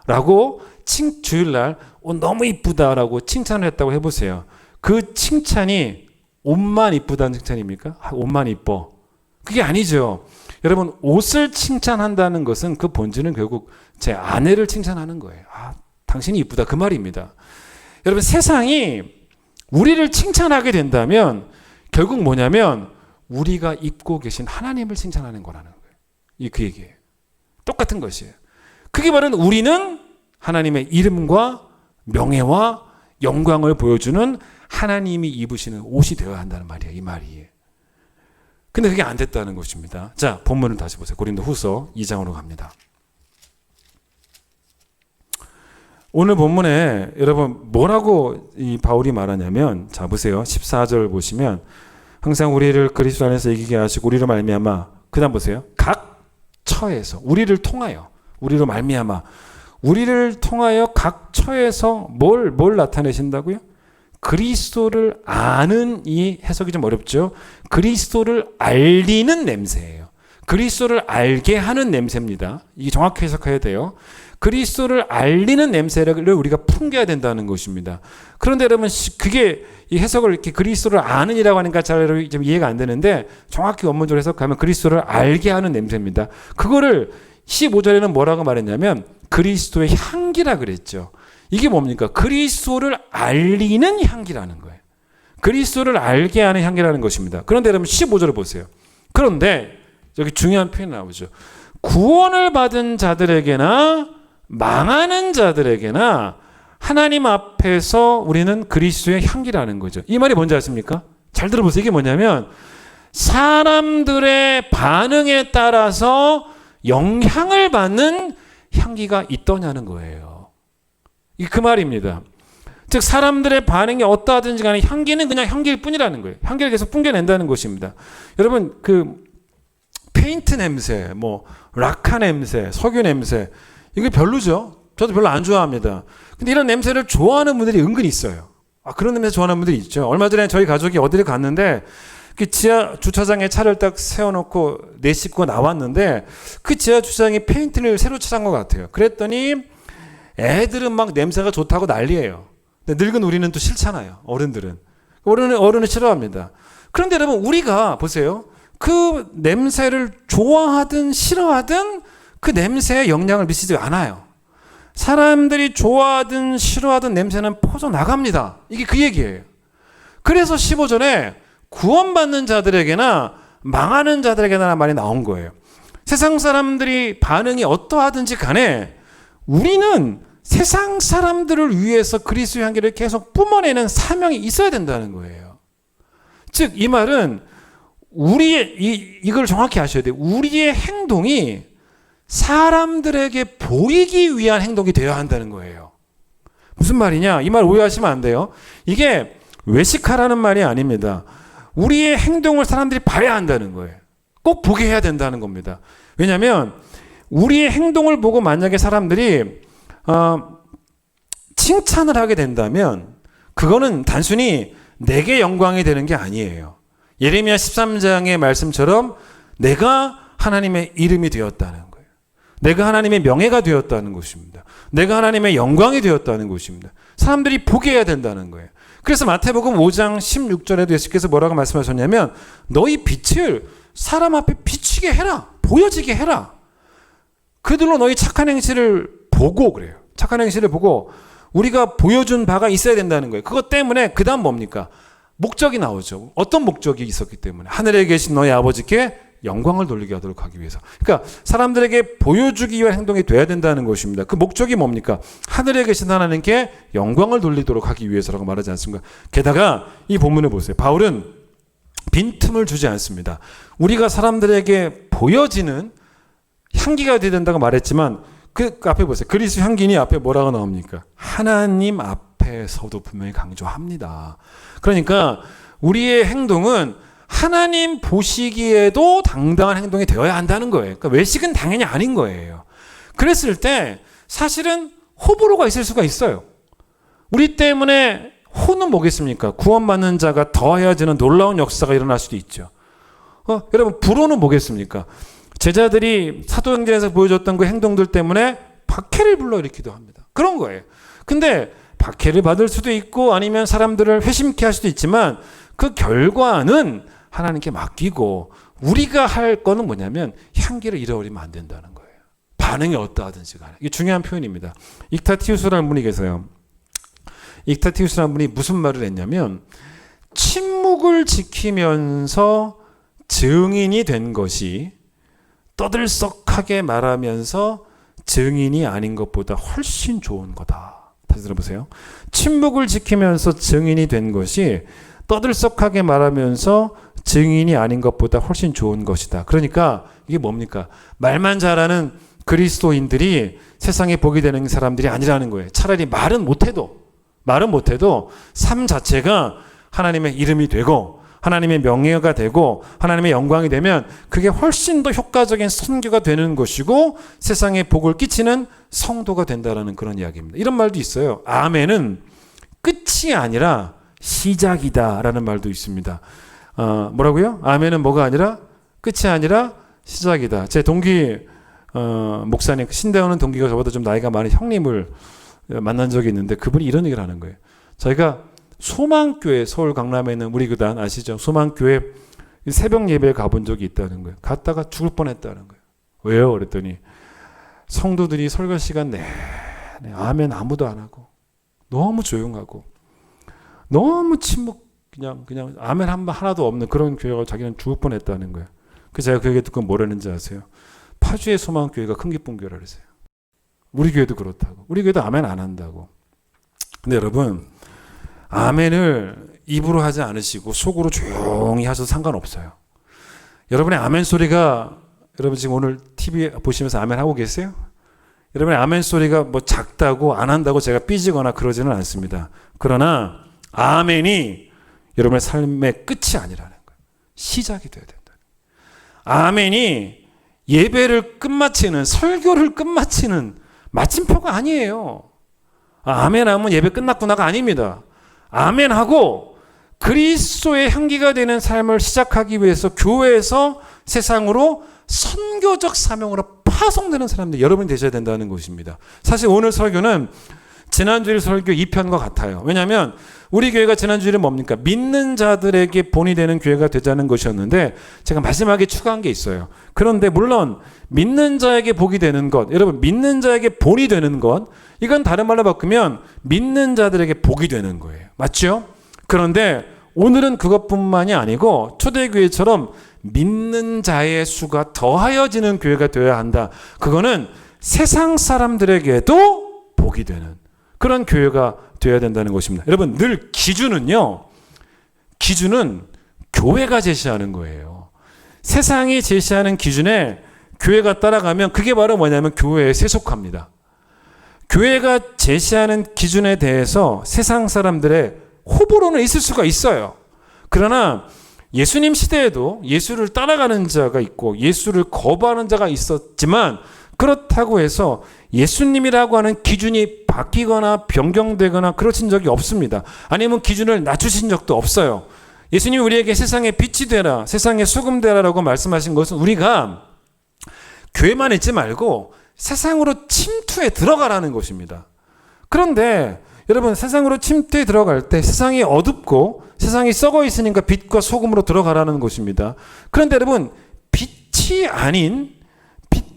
[SPEAKER 2] 라고 주일날 옷 너무 이쁘다라고 칭찬을 했다고 해보세요. 그 칭찬이 옷만 이쁘다는 칭찬입니까? 옷만 이뻐. 그게 아니죠. 여러분 옷을 칭찬한다는 것은 그 본질은 결국 제 아내를 칭찬하는 거예요. 아, 당신이 이쁘다 그 말입니다. 여러분 세상이 우리를 칭찬하게 된다면 결국 뭐냐면 우리가 입고 계신 하나님을 칭찬하는 거라는 거예요. 그 얘기예요. 똑같은 것이에요. 그게 바로 우리는 하나님의 이름과 명예와 영광을 보여주는 하나님이 입으시는 옷이 되어야 한다는 말이에요. 이 말이에요. 근데 그게 안 됐다는 것입니다. 자, 본문을 다시 보세요. 고린도후서 2장으로 갑니다. 오늘 본문에 여러분 뭐라고 이 바울이 말하냐면 자 보세요. 14절 보시면 항상 우리를 그리스도 안에서 이기게 하시고 우리로 말미암아 그다음 보세요. 각 처에서 우리를 통하여 우리로 말미암아 우리를 통하여 각 처에서 뭘 나타내신다고요? 그리스도를 아는 이 해석이 좀 어렵죠. 그리스도를 알리는 냄새예요. 그리스도를 알게 하는 냄새입니다. 이게 정확히 해석해야 돼요. 그리스도를 알리는 냄새를 우리가 풍겨야 된다는 것입니다. 그런데 여러분 그게 이 해석을 이렇게 그리스도를 아는이라고 하니까 잘 좀 이해가 안 되는데 정확히 원문적으로 해석하면 그리스도를 알게 하는 냄새입니다. 그거를 15절에는 뭐라고 말했냐면 그리스도의 향기라 그랬죠. 이게 뭡니까? 그리스도를 알리는 향기라는 거예요. 그리스도를 알게 하는 향기라는 것입니다. 그런데 여러분 15절을 보세요. 그런데 여기 중요한 표현이 나오죠. 구원을 받은 자들에게나 망하는 자들에게나 하나님 앞에서 우리는 그리스도의 향기라는 거죠. 이 말이 뭔지 아십니까? 잘 들어보세요. 이게 뭐냐면 사람들의 반응에 따라서 영향을 받는 향기가 있더냐는 거예요. 이게 그 말입니다. 즉 사람들의 반응이 어떠하든지 간에 향기는 그냥 향기일 뿐이라는 거예요. 향기를 계속 뿜겨낸다는 것입니다. 여러분 그 페인트 냄새, 뭐 락카 냄새, 석유 냄새 이게 별로죠. 저도 별로 안 좋아합니다. 근데 이런 냄새를 좋아하는 분들이 은근히 있어요. 그런 냄새 좋아하는 분들이 있죠. 얼마 전에 저희 가족이 어디를 갔는데 그 지하 주차장에 차를 딱 세워놓고 내 싣고 나왔는데 그 지하 주차장에 페인트를 새로 칠한 것 같아요. 그랬더니 애들은 막 냄새가 좋다고 난리예요. 근데 늙은 우리는 또 싫잖아요. 어른들은. 어른은 싫어합니다. 그런데 여러분 우리가 보세요. 그 냄새를 좋아하든 싫어하든 그 냄새에 영향을 미치지 않아요. 사람들이 좋아하든 싫어하든 냄새는 퍼져나갑니다. 이게 그 얘기예요. 그래서 15절에 구원받는 자들에게나 망하는 자들에게나 말이 나온 거예요. 세상 사람들이 반응이 어떠하든지 간에 우리는 세상 사람들을 위해서 그리스도의 향기를 계속 뿜어내는 사명이 있어야 된다는 거예요. 즉 이 말은 이걸 정확히 아셔야 돼요. 우리의 행동이 사람들에게 보이기 위한 행동이 되어야 한다는 거예요. 무슨 말이냐? 이 말 오해하시면 안 돼요. 이게 외식하라는 말이 아닙니다. 우리의 행동을 사람들이 봐야 한다는 거예요. 꼭 보게 해야 된다는 겁니다. 왜냐하면 우리의 행동을 보고 만약에 사람들이 칭찬을 하게 된다면 그거는 단순히 내게 영광이 되는 게 아니에요. 예레미야 13장의 말씀처럼 내가 하나님의 이름이 되었다는 거예요. 내가 하나님의 명예가 되었다는 것입니다. 내가 하나님의 영광이 되었다는 것입니다. 사람들이 보게 해야 된다는 거예요. 그래서 마태복음 5장 16절에도 예수께서 뭐라고 말씀하셨냐면 너희 빛을 사람 앞에 비치게 해라. 보여지게 해라. 그들로 너희 착한 행실을 보고 그래요. 착한 행실을 보고 우리가 보여준 바가 있어야 된다는 거예요. 그것 때문에 그 다음 뭡니까? 목적이 나오죠. 어떤 목적이 있었기 때문에 하늘에 계신 너희 아버지께 영광을 돌리게 하도록 하기 위해서. 그러니까 사람들에게 보여주기 위한 행동이 돼야 된다는 것입니다. 그 목적이 뭡니까? 하늘에 계신 하나님께 영광을 돌리도록 하기 위해서라고 말하지 않습니까? 게다가 이 본문을 보세요. 바울은 빈틈을 주지 않습니다. 우리가 사람들에게 보여지는 향기가 되어야 된다고 말했지만 그 앞에 보세요. 그리스도 향기니 앞에 뭐라고 나옵니까? 하나님 앞에서도 분명히 강조합니다. 그러니까 우리의 행동은 하나님 보시기에도 당당한 행동이 되어야 한다는 거예요. 그러니까 외식은 당연히 아닌 거예요. 그랬을 때 사실은 호불호가 있을 수가 있어요. 우리 때문에 호는 뭐겠습니까? 구원받는 자가 더하여지는 놀라운 역사가 일어날 수도 있죠. 여러분 불호는 뭐겠습니까? 제자들이 사도행전에서 보여줬던 그 행동들 때문에 박해를 불러일으키기도 합니다. 그런 거예요. 근데 박해를 받을 수도 있고 아니면 사람들을 회심케 할 수도 있지만 그 결과는 하나님께 맡기고 우리가 할 거는 뭐냐면 향기를 잃어버리면 안 된다는 거예요. 반응이 어떠하든지 간에. 이게 중요한 표현입니다. 익타티우스라는 분이 계세요. 익타티우스라는 분이 무슨 말을 했냐면 침묵을 지키면서 증인이 된 것이 떠들썩하게 말하면서 증인이 아닌 것보다 훨씬 좋은 거다. 다시 들어보세요. 침묵을 지키면서 증인이 된 것이 떠들썩하게 말하면서 증인이 아닌 것보다 훨씬 좋은 것이다. 그러니까 이게 뭡니까? 말만 잘하는 그리스도인들이 세상에 보게 되는 사람들이 아니라는 거예요. 차라리 말은 못해도 삶 자체가 하나님의 이름이 되고 하나님의 명예가 되고 하나님의 영광이 되면 그게 훨씬 더 효과적인 선교가 되는 것이고 세상에 복을 끼치는 성도가 된다라는 그런 이야기입니다. 이런 말도 있어요. 아멘은 끝이 아니라 시작이다라는 말도 있습니다. 뭐라고요? 아멘은 뭐가 아니라 끝이 아니라 시작이다. 제 동기 목사님 신대원은 동기가 저보다 좀 나이가 많은 형님을 만난 적이 있는데 그분이 이런 얘기를 하는 거예요. 저희가 소망교회 서울 강남에 있는 우리 교단 아시죠? 소망교회 새벽 예배에 가본 적이 있다는 거예요. 갔다가 죽을 뻔했다는 거예요. 왜요? 그랬더니 성도들이 설교 시간 내내 아멘 아무도 안 하고 너무 조용하고 너무 침묵 그냥 아멘 하나도 없는 그런 교회가 자기는 죽을 뻔했다는 거예요. 그래서 제가 그 얘기 듣고 뭐라는지 아세요? 파주의 소망교회가 큰 기쁜 교회라 그랬어요. 우리 교회도 그렇다고. 우리 교회도 아멘 안 한다고. 근데 여러분, 아멘을 입으로 하지 않으시고 속으로 조용히 하셔도 상관없어요. 여러분의 아멘 소리가, 여러분 지금 오늘 TV 보시면서 아멘 하고 계세요? 여러분의 아멘 소리가 뭐 작다고 안 한다고 제가 삐지거나 그러지는 않습니다. 그러나 아멘이 여러분의 삶의 끝이 아니라는 거예요. 시작이 돼야 된다. 아멘이 예배를 끝마치는, 설교를 끝마치는 마침표가 아니에요. 아멘하면 예배 끝났구나가 아닙니다. 아멘하고 그리스도의 향기가 되는 삶을 시작하기 위해서 교회에서 세상으로 선교적 사명으로 파송되는 사람들 여러분이 되셔야 된다는 것입니다. 사실 오늘 설교는 지난주일 설교 2편과 같아요. 왜냐하면 우리 교회가 지난주일은 뭡니까? 믿는 자들에게 본이 되는 교회가 되자는 것이었는데 제가 마지막에 추가한 게 있어요. 그런데 물론 믿는 자에게 복이 되는 것, 여러분 믿는 자에게 본이 되는 것, 이건 다른 말로 바꾸면 믿는 자들에게 복이 되는 거예요. 맞죠? 그런데 오늘은 그것뿐만이 아니고 초대교회처럼 믿는 자의 수가 더하여지는 교회가 되어야 한다. 그거는 세상 사람들에게도 복이 되는 그런 교회가 되어야 된다는 것입니다. 여러분 늘 기준은 교회가 제시하는 거예요. 세상이 제시하는 기준에 교회가 따라가면 그게 바로 뭐냐면 교회에 세속합니다. 교회가 제시하는 기준에 대해서 세상 사람들의 호불호는 있을 수가 있어요. 그러나 예수님 시대에도 예수를 따라가는 자가 있고 예수를 거부하는 자가 있었지만 그렇다고 해서 예수님이라고 하는 기준이 바뀌거나 변경되거나 그러신 적이 없습니다. 아니면 기준을 낮추신 적도 없어요. 예수님이 우리에게 세상의 빛이 되라, 세상의 소금 되라라고 말씀하신 것은 우리가 교회만 있지 말고 세상으로 침투해 들어가라는 것입니다. 그런데 여러분 세상으로 침투해 들어갈 때 세상이 어둡고 세상이 썩어 있으니까 빛과 소금으로 들어가라는 것입니다. 그런데 여러분 빛이 아닌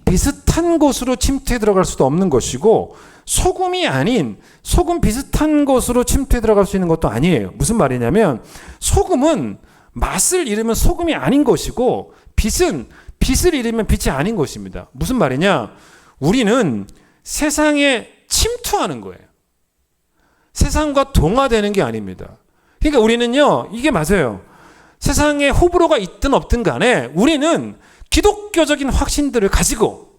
[SPEAKER 2] 비슷한 곳으로 침투해 들어갈 수도 없는 것이고 소금이 아닌 소금 비슷한 곳으로 침투해 들어갈 수 있는 것도 아니에요. 무슨 말이냐면 소금은 맛을 잃으면 소금이 아닌 것이고 빛은 빛을 잃으면 빛이 아닌 것입니다. 무슨 말이냐? 우리는 세상에 침투하는 거예요. 세상과 동화되는 게 아닙니다. 그러니까 우리는요, 이게 맞아요. 세상에 호불호가 있든 없든 간에 우리는 기독교적인 확신들을 가지고,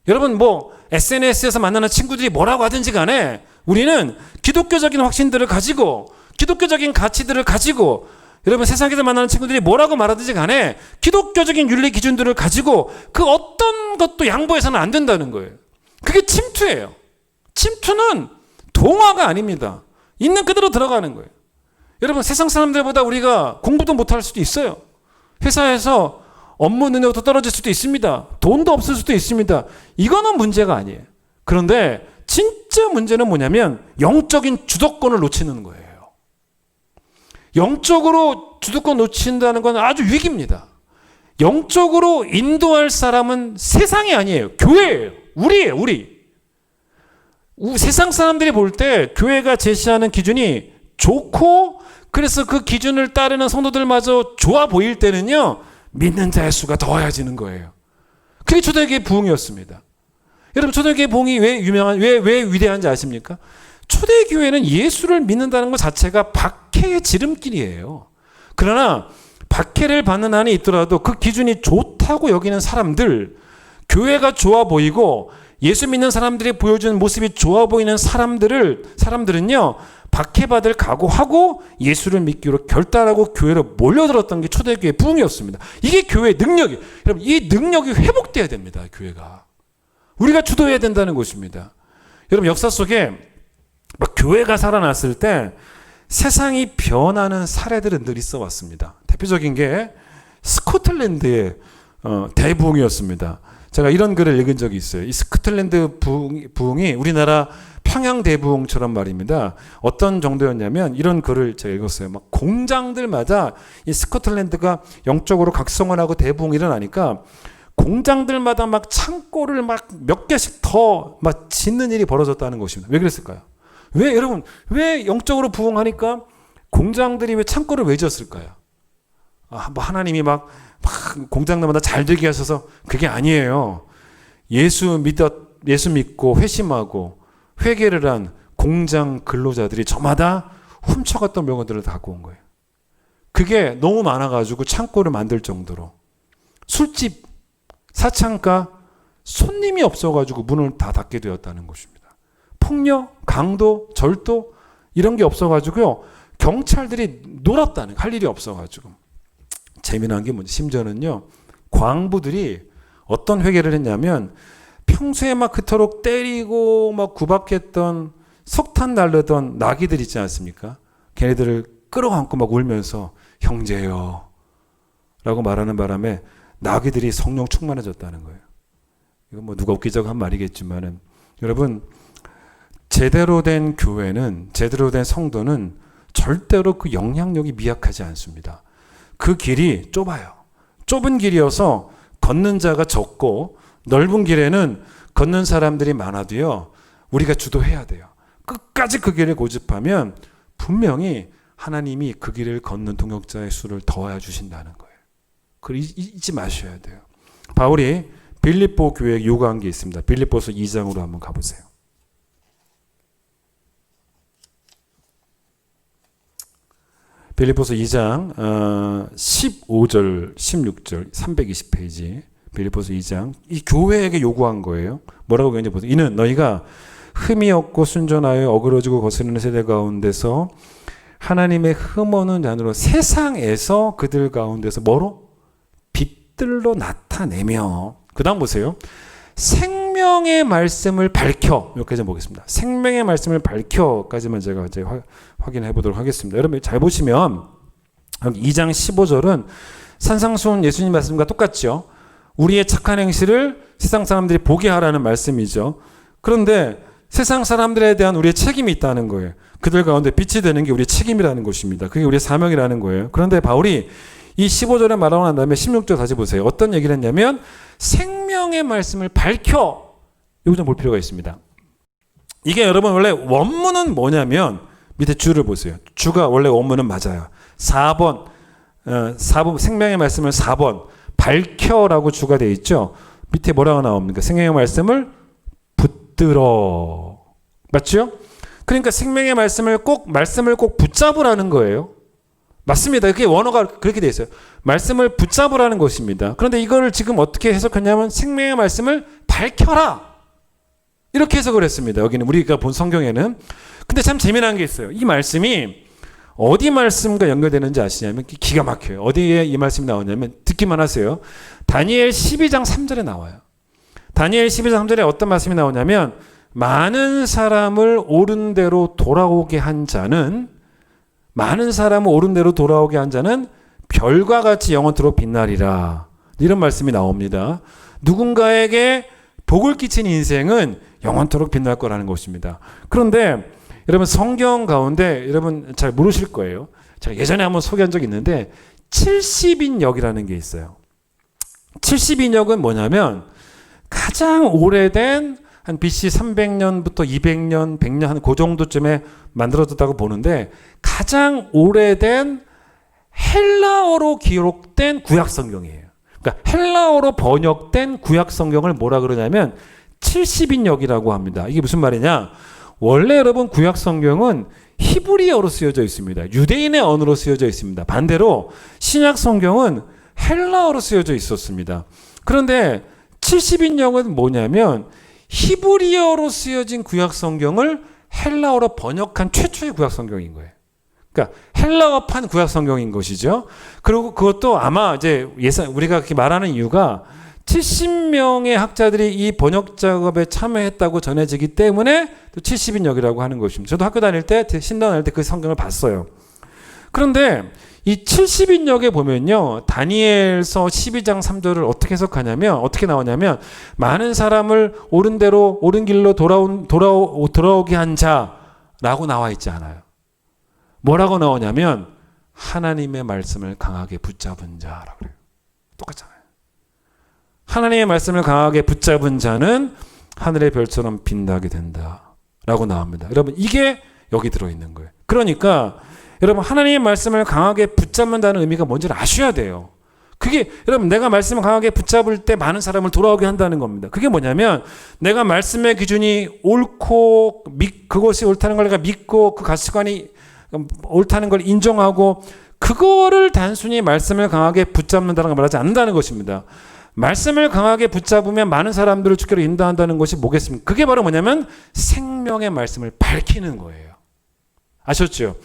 [SPEAKER 2] 여러분 뭐 SNS에서 만나는 친구들이 뭐라고 하든지 간에 우리는 기독교적인 확신들을 가지고 기독교적인 가치들을 가지고, 여러분 세상에서 만나는 친구들이 뭐라고 말하든지 간에 기독교적인 윤리 기준들을 가지고 그 어떤 것도 양보해서는 안 된다는 거예요. 그게 침투예요. 침투는 동화가 아닙니다. 있는 그대로 들어가는 거예요. 여러분 세상 사람들보다 우리가 공부도 못할 수도 있어요. 회사에서 업무 능력도 떨어질 수도 있습니다. 돈도 없을 수도 있습니다. 이거는 문제가 아니에요. 그런데 진짜 문제는 뭐냐면 영적인 주도권을 놓치는 거예요. 영적으로 주도권 놓친다는 건 아주 위기입니다. 영적으로 인도할 사람은 세상이 아니에요. 교회예요. 우리예요. 우리. 세상 사람들이 볼 때 교회가 제시하는 기준이 좋고 그래서 그 기준을 따르는 성도들마저 좋아 보일 때는요. 믿는 자의 수가 더해지는 거예요. 그게 초대교회 부흥이었습니다. 여러분 초대교회 부흥이 왜 위대한지 아십니까? 초대교회는 예수를 믿는다는 것 자체가 박해의 지름길이에요. 그러나 박해를 받는 한이 있더라도 그 기준이 좋다고 여기는 사람들, 교회가 좋아 보이고 예수 믿는 사람들이 보여주는 모습이 좋아 보이는 사람들은요, 박해받을 각오하고 예수를 믿기로 결단하고 교회로 몰려들었던 게 초대교회 부흥이었습니다. 이게 교회의 능력이에요. 여러분, 이 능력이 회복돼야 됩니다. 교회가. 우리가 주도해야 된다는 것입니다. 여러분, 역사 속에 막 교회가 살아났을 때 세상이 변하는 사례들은 늘 있어 왔습니다. 대표적인 게 스코틀랜드의 대부흥이었습니다. 제가 이런 글을 읽은 적이 있어요. 이 스코틀랜드 부흥이 우리나라 평양 대부흥처럼 말입니다. 어떤 정도였냐면 이런 글을 제가 읽었어요. 막 공장들마다 이 스코틀랜드가 영적으로 각성을 하고 대부흥이 일어나니까 공장들마다 막 창고를 막 몇 개씩 더 막 짓는 일이 벌어졌다는 것입니다. 왜 그랬을까요? 왜 여러분, 왜 영적으로 부흥하니까 공장들이 왜 창고를 왜 지었을까요? 뭐 하나님이 막 공장들마다 잘 되게 하셔서 그게 아니에요. 예수 믿고 회심하고 회개를 한 공장 근로자들이 저마다 훔쳐갔던 물건들을 다 갖고 온 거예요. 그게 너무 많아가지고 창고를 만들 정도로 술집, 사창가 손님이 없어가지고 문을 다 닫게 되었다는 것입니다. 폭력, 강도, 절도 이런 게 없어가지고요. 경찰들이 놀았다는 할 일이 없어가지고. 재미난 게 뭐지? 심지어는요. 광부들이 어떤 회개를 했냐면 평소에 막 그토록 때리고 막 구박했던 석탄 날르던 나귀들 있지 않습니까? 걔네들을 끌어안고 막 울면서 형제요 라고 말하는 바람에 나귀들이 성령 충만해졌다는 거예요. 이건 뭐 누가 웃기자고 한 말이겠지만은 여러분 제대로 된 교회는 제대로 된 성도는 절대로 그 영향력이 미약하지 않습니다. 그 길이 좁아요. 좁은 길이어서 걷는 자가 적고 넓은 길에는 걷는 사람들이 많아도요. 우리가 주도해야 돼요. 끝까지 그 길을 고집하면 분명히 하나님이 그 길을 걷는 동역자의 수를 더하여 주신다는 거예요. 그걸 잊지 마셔야 돼요. 바울이 빌립보 교회에 요구한 게 있습니다. 빌립보서 2장으로 한번 가보세요. 빌립보서 2장 15절 16절 320페이지 빌립보서 2장 이 교회에게 요구한 거예요. 뭐라고 그러는지 보세요. 이는 너희가 흠이 없고 순전하여 어그러지고 거스르는 세대 가운데서 하나님의 흠없는 자로 세상에서 그들 가운데서 뭐로? 빛들로 나타내며 그 다음 보세요. 생명의 말씀을 밝혀 여기까지 보겠습니다. 생명의 말씀을 밝혀까지만 제가 이제 확인해 보도록 하겠습니다. 여러분 잘 보시면 2장 15절은 산상수훈 예수님 말씀과 똑같죠. 우리의 착한 행실을 세상 사람들이 보게 하라는 말씀이죠. 그런데 세상 사람들에 대한 우리의 책임이 있다는 거예요. 그들 가운데 빛이 되는 게 우리의 책임이라는 것입니다. 그게 우리의 사명이라는 거예요. 그런데 바울이 이 15절에 말하고 난 다음에 16절 다시 보세요. 어떤 얘기를 했냐면 생명의 말씀을 밝혀. 이거 좀 볼 필요가 있습니다. 이게 여러분 원래 원문은 뭐냐면 밑에 주를 보세요. 주가 원래 원문은 맞아요. 4번 생명의 말씀을 4번 밝혀라고 주가 되어 있죠. 밑에 뭐라고 나옵니까? 생명의 말씀을 붙들어. 맞죠? 그러니까 생명의 말씀을 꼭 붙잡으라는 거예요. 맞습니다. 그게 원어가 그렇게 되어 있어요. 말씀을 붙잡으라는 것입니다. 그런데 이거를 지금 어떻게 해석했냐면 생명의 말씀을 밝혀라. 이렇게 해석을 했습니다. 여기는 우리가 본 성경에는. 근데 참 재미난 게 있어요. 이 말씀이 어디 말씀과 연결되는지 아시냐면 기가 막혀요. 어디에 이 말씀이 나오냐면 듣기만 하세요. 다니엘 12장 3절에 나와요. 다니엘 12장 3절에 어떤 말씀이 나오냐면 많은 사람을 옳은 대로 돌아오게 한 자는 별과 같이 영원토록 빛나리라. 이런 말씀이 나옵니다. 누군가에게 복을 끼친 인생은 영원토록 빛날 거라는 것입니다. 그런데 여러분 성경 가운데 여러분 잘 모르실 거예요. 제가 예전에 한번 소개한 적이 있는데 70인역이라는 게 있어요. 70인역은 뭐냐면 가장 오래된 한 BC 300년부터 200년, 100년 한 그 정도쯤에 만들어졌다고 보는데 가장 오래된 헬라어로 기록된 구약 성경이에요. 그러니까 헬라어로 번역된 구약 성경을 뭐라 그러냐면 70인역이라고 합니다. 이게 무슨 말이냐? 원래 여러분 구약 성경은 히브리어로 쓰여져 있습니다. 유대인의 언어로 쓰여져 있습니다. 반대로 신약 성경은 헬라어로 쓰여져 있었습니다. 그런데 70인역은 뭐냐면 히브리어로 쓰여진 구약 성경을 헬라어로 번역한 최초의 구약 성경인 거예요. 그러니까 헬라어판 구약 성경인 것이죠. 그리고 그것도 아마 이제 우리가 그렇게 말하는 이유가 70명의 학자들이 이 번역 작업에 참여했다고 전해지기 때문에 또 70인역이라고 하는 것입니다. 저도 학교 다닐 때 신당 다닐 때 그 성경을 봤어요. 그런데 이 70인역에 보면요. 다니엘서 12장 3절을 어떻게 해석하냐면 어떻게 나오냐면 많은 사람을 옳은 대로 옳은 길로 돌아오게 한 자라고 나와 있지 않아요. 뭐라고 나오냐면 하나님의 말씀을 강하게 붙잡은 자라고 그래요. 똑같잖아요. 하나님의 말씀을 강하게 붙잡은 자는 하늘의 별처럼 빛나게 된다라고 나옵니다. 여러분 이게 여기 들어있는 거예요. 그러니까
[SPEAKER 3] 여러분 하나님의 말씀을 강하게 붙잡는다는 의미가 뭔지를 아셔야 돼요. 그게 여러분 내가 말씀을 강하게 붙잡을 때 많은 사람을 돌아오게 한다는 겁니다. 그게 뭐냐면 내가 말씀의 기준이 옳고 그것이 옳다는 걸 내가 믿고 그 가치관이 옳다는 걸 인정하고 그거를 단순히 말씀을 강하게 붙잡는다는 걸 말하지 않는다는 것입니다. 말씀을 강하게 붙잡으면 많은 사람들을 주께로 인도한다는 것이 뭐겠습니까? 그게 바로 뭐냐면 생명의 말씀을 밝히는 거예요. 아셨죠?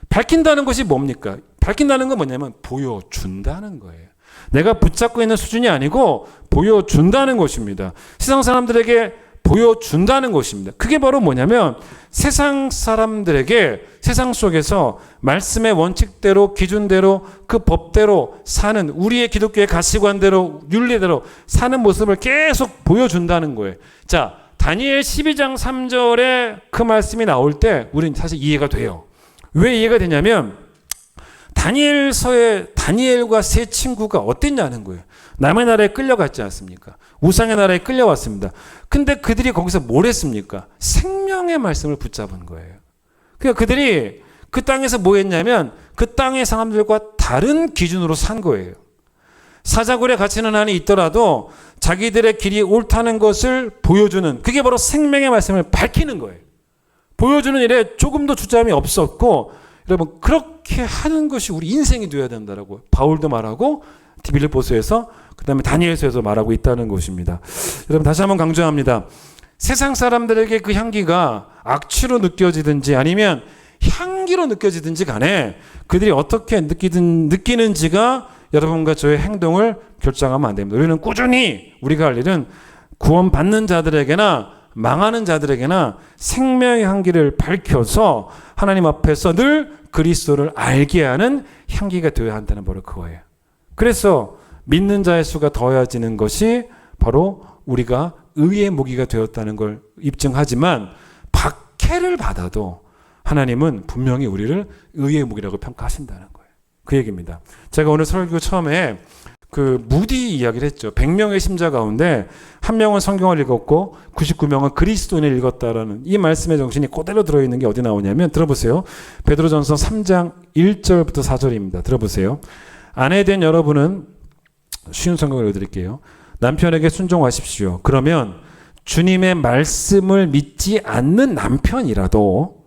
[SPEAKER 3] 밝힌다는 것이 뭡니까? 밝힌다는 건 뭐냐면 보여준다는 거예요. 내가 붙잡고 있는 수준이 아니고 보여준다는 것입니다. 세상 사람들에게 보여준다는 것입니다. 그게 바로 뭐냐면 세상 사람들에게 세상 속에서 말씀의 원칙대로 기준대로 그 법대로 사는 우리의 기독교의 가치관대로 윤리대로 사는 모습을 계속 보여준다는 거예요. 자, 다니엘 12장 3절에 그 말씀이 나올 때 우리는 사실 이해가 돼요. 왜 이해가 되냐면 다니엘서의 다니엘과 세 친구가 어땠냐는 거예요. 남의 나라에 끌려갔지 않습니까? 우상의 나라에 끌려왔습니다. 근데 그들이 거기서 뭘 했습니까? 생명의 말씀을 붙잡은 거예요. 그러니까 그들이 그 땅에서 뭐 했냐면 그 땅의 사람들과 다른 기준으로 산 거예요. 사자굴에 갇히는 한이 있더라도 자기들의 길이 옳다는 것을 보여주는 그게 바로 생명의 말씀을 밝히는 거예요. 보여주는 일에 조금도 주저함이 없었고 여러분 그렇게 하는 것이 우리 인생이 되어야 된다라고 바울도 말하고 빌립보서에서 그다음에 다니엘서에서 말하고 있다는 것입니다. 여러분 다시 한번 강조합니다. 세상 사람들에게 그 향기가 악취로 느껴지든지 아니면 향기로 느껴지든지 간에 그들이 어떻게 느끼는지가 여러분과 저의 행동을 결정하면 안 됩니다. 우리는 꾸준히 우리가 할 일은 구원받는 자들에게나 망하는 자들에게나 생명의 향기를 밝혀서 하나님 앞에서 늘 그리스도를 알게 하는 향기가 되어야 한다는 바로 그거예요. 그래서 믿는 자의 수가 더해지는 것이 바로 우리가 의의 무기가 되었다는 걸 입증하지만 박해를 받아도 하나님은 분명히 우리를 의의 무기라고 평가하신다는 거예요. 그 얘기입니다. 제가 오늘 설교 처음에 그 무디 이야기를 했죠. 100명의 심자 가운데 1명은 성경을 읽었고 99명은 그리스도인을 읽었다라는 이 말씀의 정신이 그대로 들어있는 게 어디 나오냐면 들어보세요. 베드로전서 3장 1절부터 4절입니다. 들어보세요. 아내 된 여러분은 쉬운 성경을 읽어드릴게요. 남편에게 순종하십시오. 그러면 주님의 말씀을 믿지 않는 남편이라도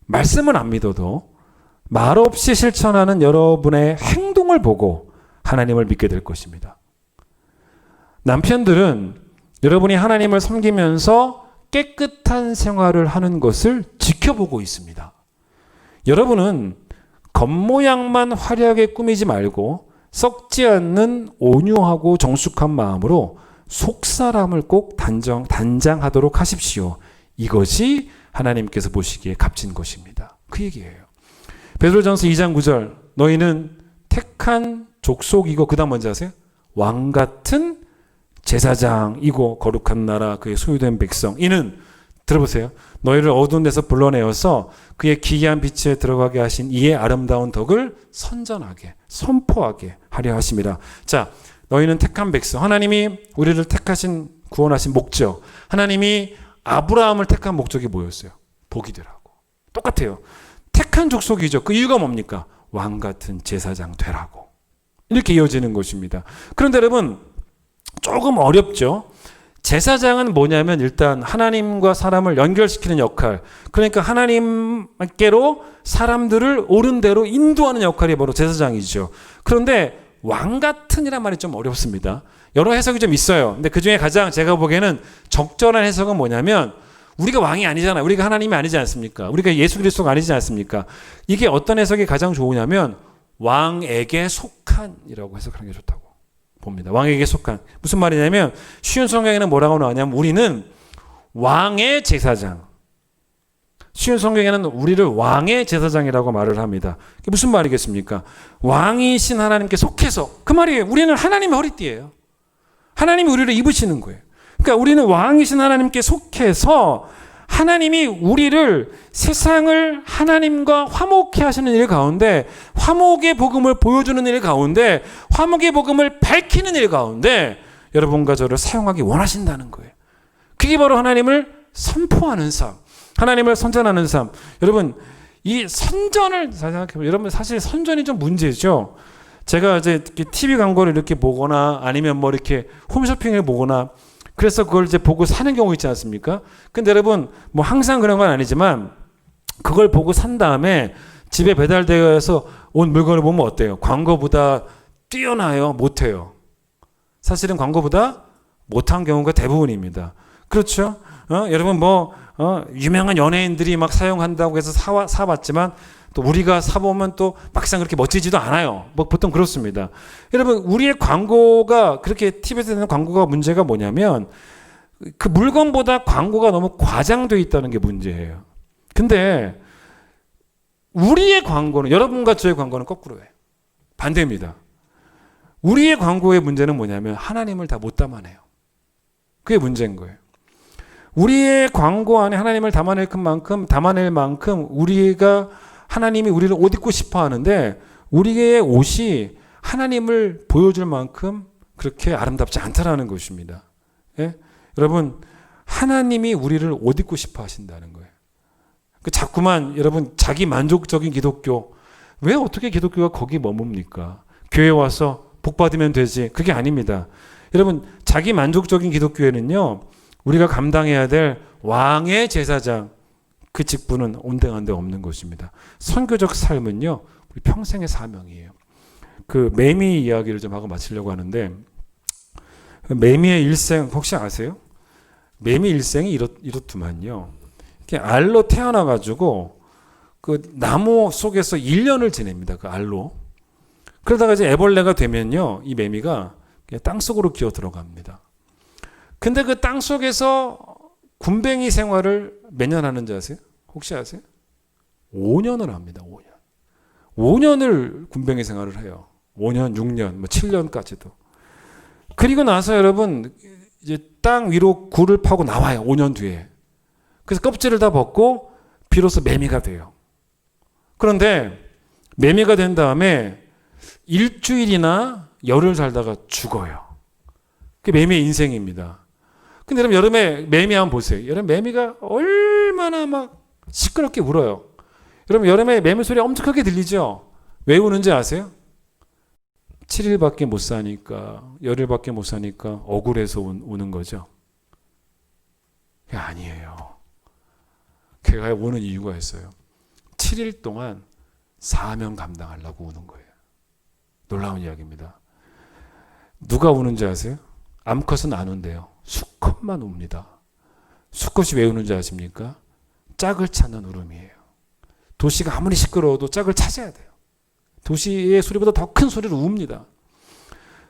[SPEAKER 3] 말씀은 안 믿어도 말없이 실천하는 여러분의 행동을 보고 하나님을 믿게 될 것입니다. 남편들은 여러분이 하나님을 섬기면서 깨끗한 생활을 하는 것을 지켜보고 있습니다. 여러분은 겉모양만 화려하게 꾸미지 말고 썩지 않는 온유하고 정숙한 마음으로 속사람을 꼭 단장하도록 하십시오. 이것이 하나님께서 보시기에 값진 것입니다. 그 얘기예요. 베드로전서 2장 9절 너희는 택한 족속이고 그 다음 뭔지 아세요? 왕같은 제사장이고 거룩한 나라 그의 소유된 백성 이는 들어보세요. 너희를 어두운 데서 불러내어서 그의 기이한 빛에 들어가게 하신 이의 아름다운 덕을 선전하게 선포하게 하려 하심이라. 자, 너희는 택한 백성. 하나님이 우리를 택하신 구원하신 목적. 하나님이 아브라함을 택한 목적이 뭐였어요? 복이되라고. 똑같아요. 택한 족속이죠. 그 이유가 뭡니까? 왕같은 제사장 되라고. 이렇게 이어지는 것입니다. 그런데 여러분 조금 어렵죠. 제사장은 뭐냐면 일단 하나님과 사람을 연결시키는 역할. 그러니까 하나님께로 사람들을 옳은 대로 인도하는 역할이 바로 제사장이죠. 그런데 왕같은이란 말이 좀 어렵습니다. 여러 해석이 좀 있어요. 근데 그중에 가장 제가 보기에는 적절한 해석은 뭐냐면 우리가 왕이 아니잖아요. 우리가 하나님이 아니지 않습니까? 우리가 예수 그리스도가 아니지 않습니까? 이게 어떤 해석이 가장 좋으냐면 왕에게 속한이라고 해석하는 게 좋다고 봅니다. 왕에게 속한. 무슨 말이냐면 쉬운 성경에는 뭐라고 나오냐면 우리는 왕의 제사장. 쉬운 성경에는 우리를 왕의 제사장이라고 말을 합니다. 그게 무슨 말이겠습니까? 왕이신 하나님께 속해서. 그 말이에요. 우리는 하나님의 허리띠예요. 하나님이 우리를 입으시는 거예요. 그러니까 우리는 왕이신 하나님께 속해서 하나님이 우리를 세상을 하나님과 화목케 하시는 일 가운데 화목의 복음을 보여주는 일 가운데 화목의 복음을 밝히는 일 가운데 여러분과 저를 사용하기 원하신다는 거예요. 그게 바로 하나님을 선포하는 삶, 하나님을 선전하는 삶. 여러분 이 선전을 생각해보면 여러분 사실 선전이 좀 문제죠. 제가 이제 TV 광고를 이렇게 보거나 아니면 뭐 이렇게 홈쇼핑을 보거나 그래서 그걸 이제 보고 사는 경우 있지 않습니까? 근데 여러분 뭐 항상 그런 건 아니지만 그걸 보고 산 다음에 집에 배달되어서 온 물건을 보면 어때요? 광고보다 뛰어나요? 못해요? 사실은 광고보다 못한 경우가 대부분입니다. 그렇죠? 여러분 뭐 유명한 연예인들이 막 사용한다고 해서 사봤지만 또 우리가 사보면 또 막상 그렇게 멋지지도 않아요. 뭐 보통 그렇습니다. 여러분 우리의 광고가 그렇게 TV에서 되는 광고가 문제가 뭐냐면 그 물건보다 광고가 너무 과장되어 있다는 게 문제예요. 근데 우리의 광고는 여러분과 저의 광고는 거꾸로예요. 반대입니다. 우리의 광고의 문제는 뭐냐면 하나님을 다 못 담아내요. 그게 문제인 거예요. 우리의 광고 안에 하나님을 담아낼 만큼 우리가 하나님이 우리를 옷 입고 싶어 하는데 우리의 옷이 하나님을 보여줄 만큼 그렇게 아름답지 않다라는 것입니다. 예? 여러분 하나님이 우리를 옷 입고 싶어 하신다는 거예요. 자꾸만 여러분 자기 만족적인 기독교 왜 어떻게 기독교가 거기 머뭅니까? 교회 와서 복 받으면 되지. 그게 아닙니다. 여러분 자기 만족적인 기독교회는요 우리가 감당해야 될 왕의 제사장 그 직분은 온데간데 없는 것입니다. 선교적 삶은요 우리 평생의 사명이에요. 그 매미 이야기를 좀 하고 마치려고 하는데 매미의 일생 혹시 아세요? 매미 일생이 이렇더만요. 이렇게 알로 태어나가지고 그 나무 속에서 1년을 지냅니다. 그 알로. 그러다가 이제 애벌레가 되면요 이 매미가 땅 속으로 기어 들어갑니다. 근데 그 땅 속에서 군뱅이 생활을 몇 년 하는지 아세요? 혹시 아세요? 5년을 합니다. 5년을 군뱅이 생활을 해요. 5년, 6년, 뭐 7년까지도. 그리고 나서 여러분 이제 땅 위로 굴을 파고 나와요. 5년 뒤에. 그래서 껍질을 다 벗고 비로소 매미가 돼요. 그런데 매미가 된 다음에 일주일이나 열흘 살다가 죽어요. 그게 매미의 인생입니다. 근데 여러분 여름에 매미 한번 보세요. 여름 매미가 얼마나 막 시끄럽게 울어요. 여러분 여름에 매미 소리 엄청 크게 들리죠? 왜 우는지 아세요? 7일밖에 못 사니까 열흘밖에 못 사니까 억울해서 우는 거죠. 그게 아니에요. 걔가 우는 이유가 있어요. 7일 동안 사명 감당하려고 우는 거예요. 놀라운 이야기입니다. 누가 우는지 아세요? 암컷은 안 운대요. 수컷만 웁니다. 수컷이 왜 우는지 아십니까? 짝을 찾는 울음이에요. 도시가 아무리 시끄러워도 짝을 찾아야 돼요. 도시의 소리보다 더 큰 소리로 웁니다.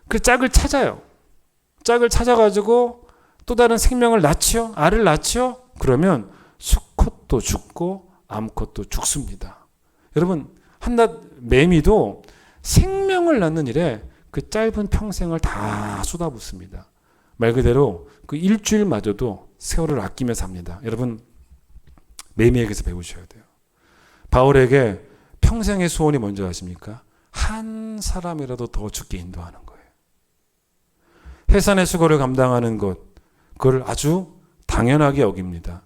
[SPEAKER 3] 그 짝을 찾아요. 짝을 찾아가지고 또 다른 생명을 낳지요. 알을 낳지요. 그러면 수컷도 죽고 암컷도 죽습니다. 여러분 한낱 매미도 생명을 낳는 일에 그 짧은 평생을 다 쏟아붓습니다. 말 그대로 그 일주일마저도 세월을 아끼며 삽니다. 여러분 매미에게서 배우셔야 돼요. 바울에게 평생의 소원이 뭔지 아십니까? 한 사람이라도 더 죽게 인도하는 거예요. 해산의 수고를 감당하는 것, 그걸 아주 당연하게 여깁니다.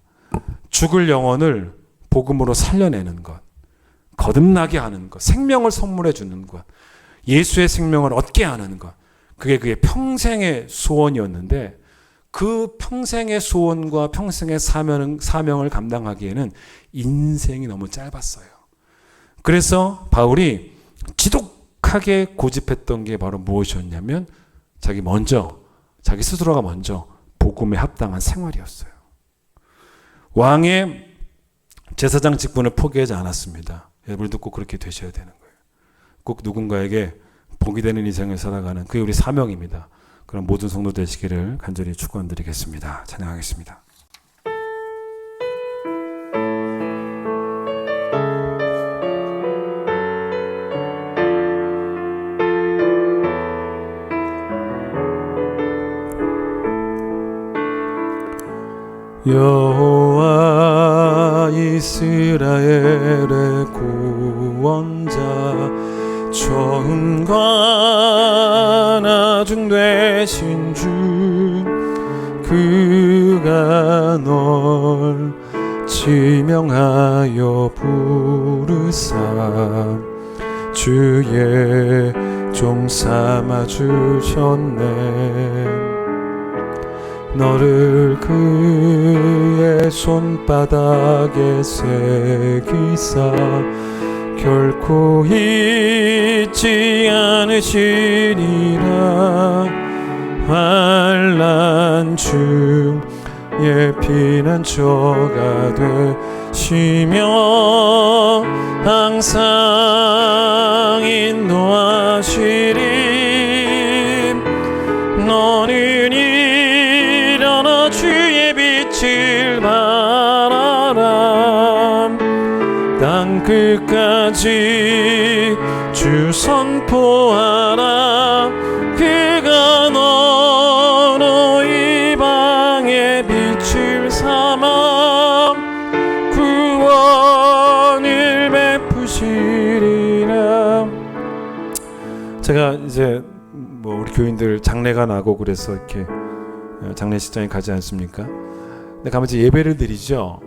[SPEAKER 3] 죽을 영혼을 복음으로 살려내는 것, 거듭나게 하는 것, 생명을 선물해 주는 것, 예수의 생명을 얻게 하는 것, 그게 그의 평생의 소원이었는데 그 평생의 소원과 평생의 사명을 감당하기에는 인생이 너무 짧았어요. 그래서 바울이 지독하게 고집했던 게 바로 무엇이었냐면 자기 스스로가 먼저 복음에 합당한 생활이었어요. 왕의 제사장 직분을 포기하지 않았습니다. 여러분도 꼭 그렇게 되셔야 되는 거예요. 꼭 누군가에게 복이 되는 인생을 살아가는 그게 우리 사명입니다. 그럼 모든 성도 되시기를 간절히 축원드리겠습니다. 찬양하겠습니다.
[SPEAKER 2] 여호와 이스라엘의 구원자 처음과 나중 되신 주 그가 널 지명하여 부르사 주의 종 삼아 주셨네. 너를 그의 손바닥에 새기사 결코 잊지 않으시리라. 환난 중에 피난처가 되시며 항상 인도하시리. 너는 일어나 주의 빛을 발하라. 땅 끝까지 주 선포하라. 그가 너로 이방의 빛을 삼아 구원을 베푸시리라. 제가 이제 뭐 우리 교인들 장례가 나고 그래서 이렇게 장례식장에 가지 않습니까? 근데 가면 이제 예배를 드리죠.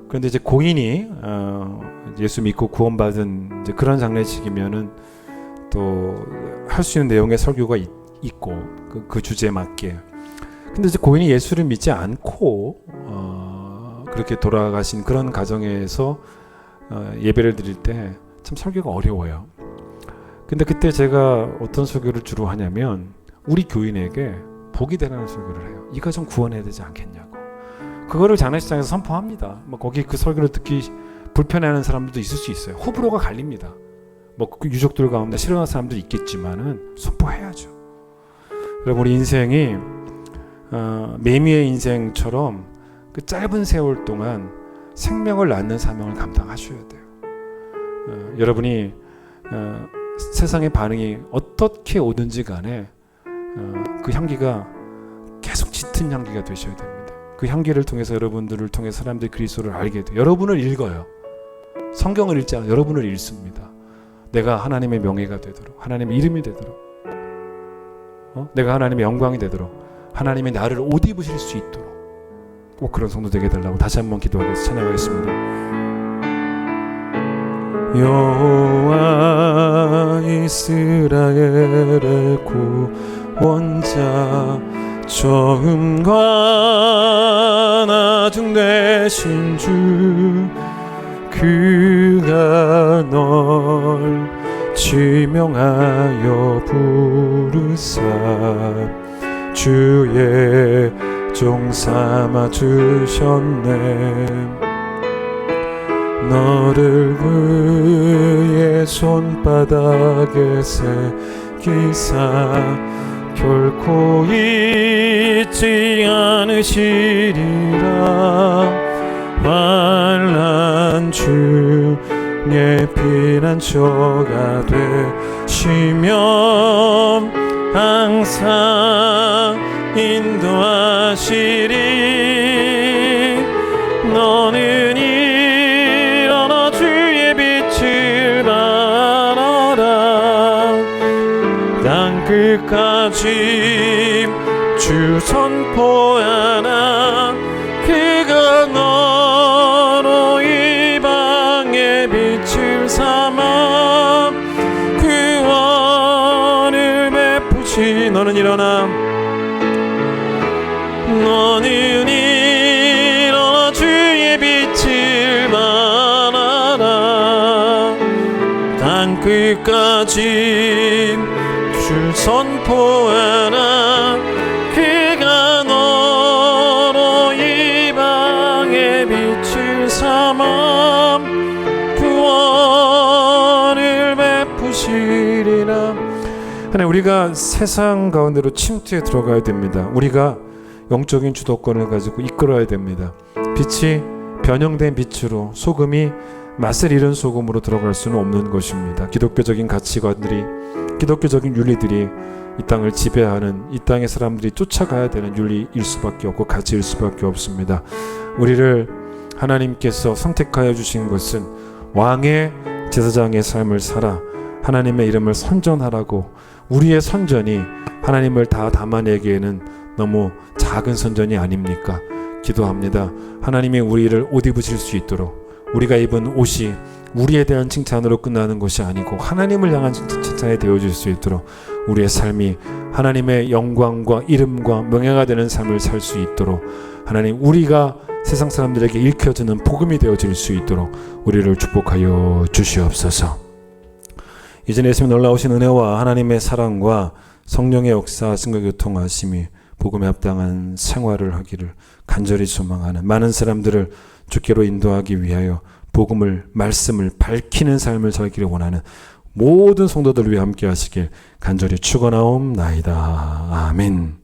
[SPEAKER 2] 그런데 이제 고인이 예수 믿고 구원받은 이제 그런 장례식이면은 또 할 수 있는 내용의 설교가 있고 그 주제에 맞게. 근데 이제 고인이 예수를 믿지 않고 그렇게 돌아가신 그런 가정에서 예배를 드릴 때 참 설교가 어려워요. 근데 그때 제가 어떤 설교를 주로 하냐면 우리 교인에게 복이 되라는 설교를 해요. 이 가정 구원해야 되지 않겠냐고. 그거를 장례식장에서 선포합니다. 뭐 거기 그 설교를 듣기 불편해하는 사람들도 있을 수 있어요. 호불호가 갈립니다. 뭐 그 유족들 가운데 싫어하는 사람도 있겠지만은 선포해야죠. 여러분 우리 인생이 매미의 인생처럼 그 짧은 세월 동안 생명을 낳는 사명을 감당하셔야 돼요. 여러분이 세상의 반응이 어떻게 오든지 간에 그 향기가 계속 짙은 향기가 되셔야 됩니다. 그 향기를 통해서 여러분들을 통해 사람들이 그리스도를 알게 돼요. 여러분을 읽어요. 성경을 읽지 않아 여러분을 읽습니다. 내가 하나님의 명예가 되도록, 하나님의 이름이 되도록, 내가 하나님의 영광이 되도록, 하나님의 나를 옷 입으실 수 있도록 꼭 그런 성도 되게 해달라고 다시 한번 기도하겠습니다. 찬양하겠습니다. 여호와 이스라엘의 구원자 처음과 나중 되신 주 그가 널 지명하여 부르사 주의 종 삼아 주셨네. 너를 그의 손바닥에 새기사 결코 잊지 않으시리라. 환난 중에 피난처가 되시며 항상 인도하시리. 너는 일어나 주의 빛을 발하라. 땅 끝까지 주 선포하라. 그가 너로 이방의 빛을 삼아 구원을 베푸시. 너는 일어나 주의 빛을 발하라. 땅 끝까지 주 선포하라. 그가 너로 이방의 빛을 삼아 구원을 베푸시리라. 하나님, 우리가 세상 가운데로 침투해 들어가야 됩니다. 우리가 영적인 주도권을 가지고 이끌어야 됩니다. 빛이 변형된 빛으로, 소금이 맛을 잃은 소금으로 들어갈 수는 없는 것입니다. 기독교적인 가치관들이, 기독교적인 윤리들이 이 땅을 지배하는, 이 땅의 사람들이 쫓아가야 되는 윤리일 수밖에 없고 가치일 수밖에 없습니다. 우리를 하나님께서 선택하여 주신 것은 왕의 제사장의 삶을 살아 하나님의 이름을 선전하라고. 우리의 선전이 하나님을 다 담아내기에는 너무 작은 선전이 아닙니까?
[SPEAKER 3] 기도합니다. 하나님이 우리를 옷 입으실 수 있도록, 우리가 입은 옷이 우리에 대한 칭찬으로 끝나는 것이 아니고 하나님을 향한 칭찬이 되어질 수 있도록, 우리의 삶이 하나님의 영광과 이름과 명예가 되는 삶을 살 수 있도록, 하나님 우리가 세상 사람들에게 읽혀주는 복음이 되어질 수 있도록 우리를 축복하여 주시옵소서. 이전에 예수님 놀라우신 은혜와 하나님의 사랑과 성령의 역사, 증거 교통하심이 복음에 합당한 생활을 하기를 간절히 소망하는 많은 사람들을 주께로 인도하기 위하여 복음을, 말씀을 밝히는 삶을 살기를 원하는 모든 성도들을 위해 함께 하시길 간절히 축원하옵나이다. 아멘.